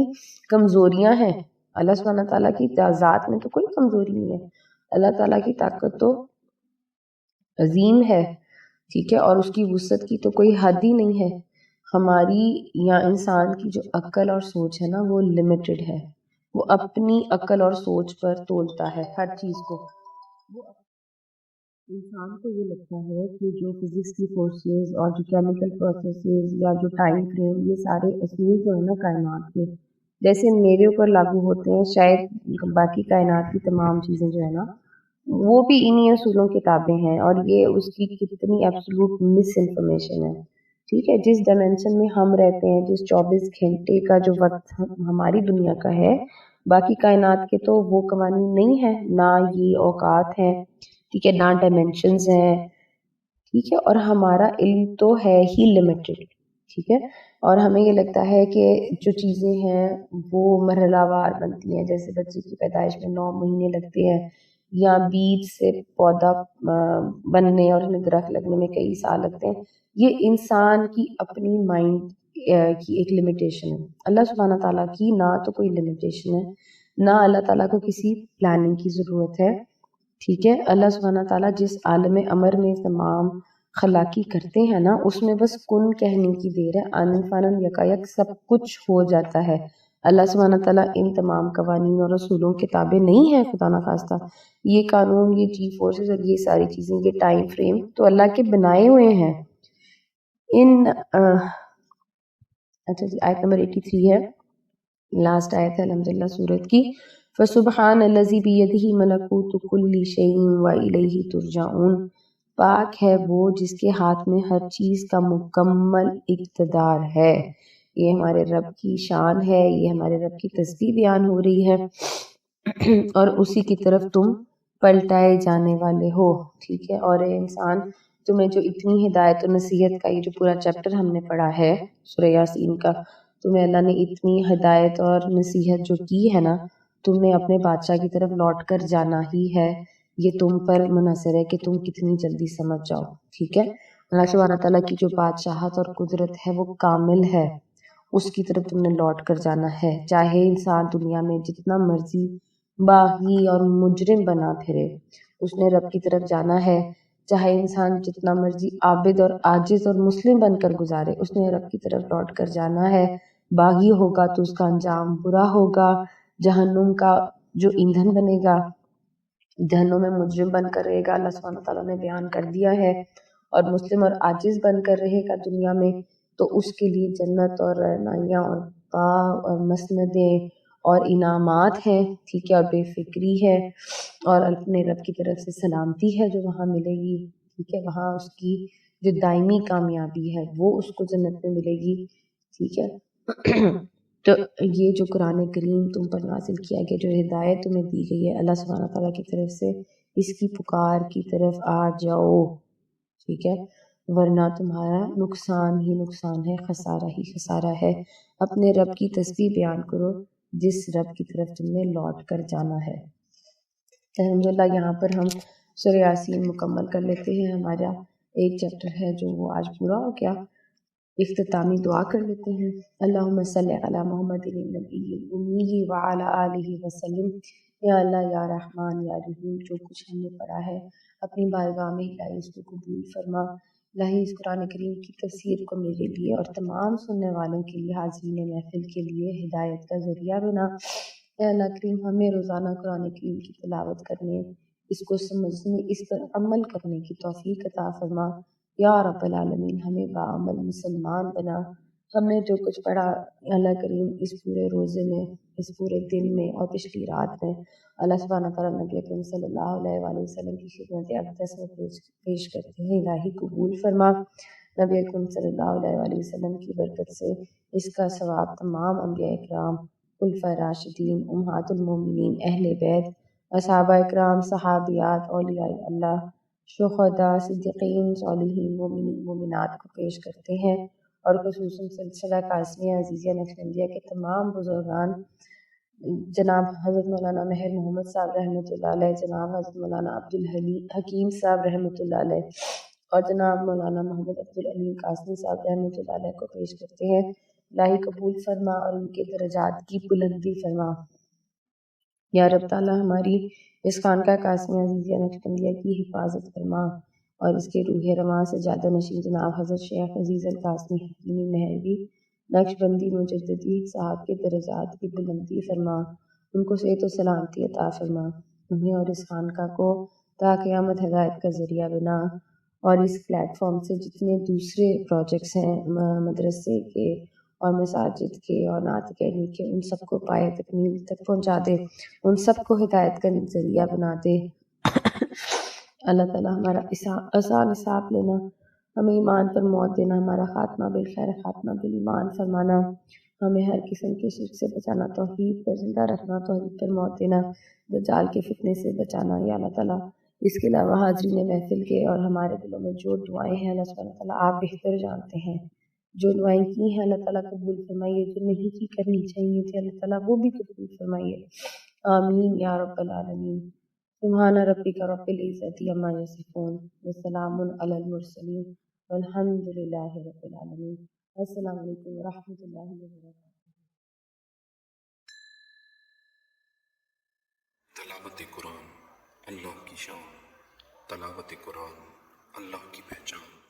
کمزوریاں ہیں. اللہ سبحانہ تعالیٰ کی ذات میں تو کوئی کمزوری نہیں ہے. اللہ تعالیٰ کی طاقت تو عظیم ہے. ٹھیک ہے، اور اس کی وسعت کی تو کوئی حد ہی نہیں ہے. ہماری یا انسان کی جو عقل اور سوچ ہے نا، وہ لمیٹڈ ہے. وہ اپنی عقل اور سوچ پر تولتا ہے ہر چیز کو. وہ انسان کو یہ لگتا ہے کہ جو فزکس کی فورسز اور جو کیمیکل پروسیسز یا جو ٹائم فریم، یہ سارے اصول جو ہے نا کائنات کے، جیسے میرے اوپر لاگو ہوتے ہیں، شاید باقی کائنات کی تمام چیزیں جو ہے نا وہ بھی انہی اصولوں کی کتابیں ہیں. اور یہ اس کی کتنی ایبسولوٹ مس انفارمیشن ہے. ٹھیک ہے، جس ڈائمینشن میں ہم رہتے ہیں، جس 24 گھنٹے کا جو وقت ہماری دنیا کا ہے، باقی کائنات کے تو وہ قوانین نہیں ہیں، نہ یہ اوقات ہیں. ٹھیک ہے، نہ ڈائمینشنز ہیں. ٹھیک ہے، اور ہمارا علم تو ہے ہی لمیٹڈ. ٹھیک ہے، اور ہمیں یہ لگتا ہے کہ جو چیزیں ہیں وہ مرحلہ وار بنتی ہیں، جیسے بچے کی پیدائش میں 9 مہینے لگتے ہیں، یا بیج سے پودا بننے اور ہمیں درخت لگنے میں کئی سال لگتے ہیں. یہ انسان کی اپنی مائنڈ کی ایک لمیٹیشن ہے. اللہ سبحانہ تعالیٰ کی نہ تو کوئی لمیٹیشن ہے، نہ اللہ تعالیٰ کو کسی پلاننگ کی ضرورت ہے. ٹھیک ہے، اللہ سبحانہ تعالیٰ جس عالم امر میں تمام خلاقی کرتے ہیں نا، اس میں بس کن کہنے کی دیر ہے، ان فنن یکایک سب کچھ ہو جاتا ہے. اللہ سبحانہ تعالیٰ ان تمام قوانین اور اصولوں کے تابع نہیں ہے خدا نخواستہ. یہ قانون، یہ جی فورسز اور یہ ساری چیزیں، یہ ٹائم فریم تو اللہ کے بنائے ہوئے ہیں. اچھا جی، آیت نمبر 83 ہے، لاسٹ آیت ہے الحمدللہ سورت کی. فسبحان الذی بیدہ ملکوت کل شیء والیہ ترجعون. پاک ہے وہ جس کے ہاتھ میں ہر چیز کا مکمل اقتدار ہے. یہ ہمارے رب کی شان ہے، یہ ہمارے رب کی تسبیح بیان ہو رہی ہے، اور اسی کی طرف تم پلٹائے جانے والے ہو. ٹھیک ہے، اور اے انسان، تمہیں جو اتنی ہدایت و نصیحت کا یہ جو پورا چیپٹر ہم نے پڑھا ہے سورہ یاسین کا، تمہیں اللہ نے اتنی ہدایت اور نصیحت جو کی ہے نا، تم نے اپنے بادشاہ کی طرف لوٹ کر جانا ہی ہے. یہ تم پر منحصر ہے کہ تم کتنی جلدی سمجھ جاؤ. ٹھیک ہے، اللہ سبحانہ تعالیٰ کی جو بادشاہت اور قدرت ہے وہ کامل ہے، اس کی طرف تم نے لوٹ کر جانا ہے. چاہے انسان دنیا میں جتنا مرضی باغی اور مجرم بنا پھرے، اس نے رب کی طرف جانا ہے. چاہے انسان جتنا مرضی عابد اور عاجز اور مسلم بن کر گزارے، اس نے رب کی طرف لوٹ کر جانا ہے۔ باغی ہوگا تو اس کا انجام برا ہوگا، جہنم کا جو ایندھن بنے گا، جہنم میں مجرم بن کر رہے گا، اللہ سبحانہ تعالیٰ نے بیان کر دیا ہے۔ اور مسلم اور عاجز بن کر رہے گا دنیا میں تو اس کے لیے جنت اور رعنائیاں اور باغ اور مسندیں اور انعامات ہیں، ٹھیک ہے، اور بے فکری ہے اور اپنے رب کی طرف سے سلامتی ہے جو وہاں ملے گی، ٹھیک ہے، وہاں اس کی جو دائمی کامیابی ہے وہ اس کو جنت میں ملے گی، ٹھیک ہے۔ تو یہ جو قرآن کریم تم پر نازل کیا گیا، جو ہدایت تمہیں دی گئی ہے اللہ سبحانہ تعالیٰ کی طرف سے، اس کی پکار کی طرف آ جاؤ، ٹھیک ہے، ورنہ تمہارا نقصان ہی نقصان ہے، خسارہ ہی خسارہ ہے۔ اپنے رب کی تسبیح بیان کرو جس رب کی طرف تم نے لوٹ کر جانا ہے۔ الحمدللہ یہاں پر ہم سورہ یاسین مکمل کر لیتے ہیں، ہمارا ایک چیپٹر ہے جو وہ آج پورا ہو گیا۔ اختتامی دعا کر لیتے ہیں۔ اللہم صلی علی محمد النبی الامی وعلی آلہ وسلم۔ یا اللہ، یا رحمان، یا رحیم، جو کچھ ہم نے پڑھا ہے اپنی بارگاہ میں الہی اس کو قبول فرما۔ الہی اس قرآن کریم کی تفسیر کو میرے لیے اور تمام سننے والوں کے لیے، حاضرین محفل کے لیے ہدایت کا ذریعہ بنا۔ اے اللہ کریم، ہمیں روزانہ قرآن کریم کی تلاوت کرنے، اس کو سمجھنے، اس پر عمل کرنے کی توفیق عطا فرما۔ یا رب العالمین، ہمیں باعمل مسلمان بنا۔ ہم نے جو کچھ پڑھا اللہ کریم اس پورے روزے میں، اس پورے دن میں اور پچھلی رات میں، اللہ سبحانہ تعالیٰ نبی اکرم صلی اللہ علیہ وآلہ وسلم کی خدمت اقدس میں پیش کرتے ہیں، الہی قبول فرما۔ نبی اکرم صلی اللہ علیہ وآلہ وسلم کی برکت سے اس کا ثواب تمام انبیاء اکرام، خلفائے راشدین، امہات المومنین، اہل بیت، اصحابہ اکرام، صحابیات، اولیاء اللہ، شہداء، صدیقین، صالحین، مومنین، مومنات کو پیش کرتے ہیں، اور خصوصاً سلسلہ قاسمیہ عزیزیہ نقشبندیہ کے تمام بزرگان، جناب حضرت مولانا مہر محمد صاحب رحمۃ اللہ علیہ، جناب حضرت مولانا عبدالحکیم صاحب رحمۃ اللہ علیہ، اور جناب مولانا محمد عبدالعلیم قاسمی صاحب رحمۃ اللہ علیہ کو پیش کرتے ہیں۔ الہی قبول فرما اور ان کے درجات کی بلندی فرما۔ یا رب تعالیٰ، ہماری اس خانقاہ قاسمیہ عزیزیہ نقشبندیہ کی حفاظت فرما، اور اس کے روح رواں سے زیادہ نشین جناب حضرت شیخ عزیز القاسمی حکیمی مہروی نقشبندی مجددی صاحب کے درجات کی بلندی فرما، ان کو صحت و سلامتی عطا فرما، انہیں اور اس خانقاہ کو تا قیامت ہدایت کا ذریعہ بنا، اور اس پلیٹ فارم سے جتنے دوسرے پروجیکٹس ہیں مدرسے کے اور مساجد کے اور نعت اکیڈمی کے، ان سب کو پائے تکمیل تک پہنچا دے، ان سب کو ہدایت کا ذریعہ بنا دے۔ اللہ تعالیٰ ہمارا آسان حساب لینا، ہمیں ایمان پر موت دینا، ہمارا خاتمہ بالخیر خاتمہ بالایمان فرمانا، ہمیں ہر قسم کے شرک سے بچانا، توحید پر زندہ رکھنا، توحید پر موت دینا، دجال کے فتنے سے بچانا۔ یا اللہ تعالیٰ، اس کے علاوہ حاضرین محفل کے اور ہمارے دلوں میں جو دعائیں ہیں اللہ سبحانہ تعالیٰ آپ بہتر جانتے ہیں، جو دعائیں کی ہیں اللہ تعالیٰ قبول فرمائیے، جو نہیں کی کرنی چاہیے تھی اللہ تعالیٰ وہ بھی قبول فرمائیے، آمین یا رب العالمین۔ سبحان ربک رب العزت عما یصفون وسلام علی المرسلین والحمد للہ رب العالمین۔ السلام علیکم ورحمۃ اللہ وبرکاتہ۔ تلاوت قرآن اللہ کی شان، تلاوت قرآن اللہ کی پہچان۔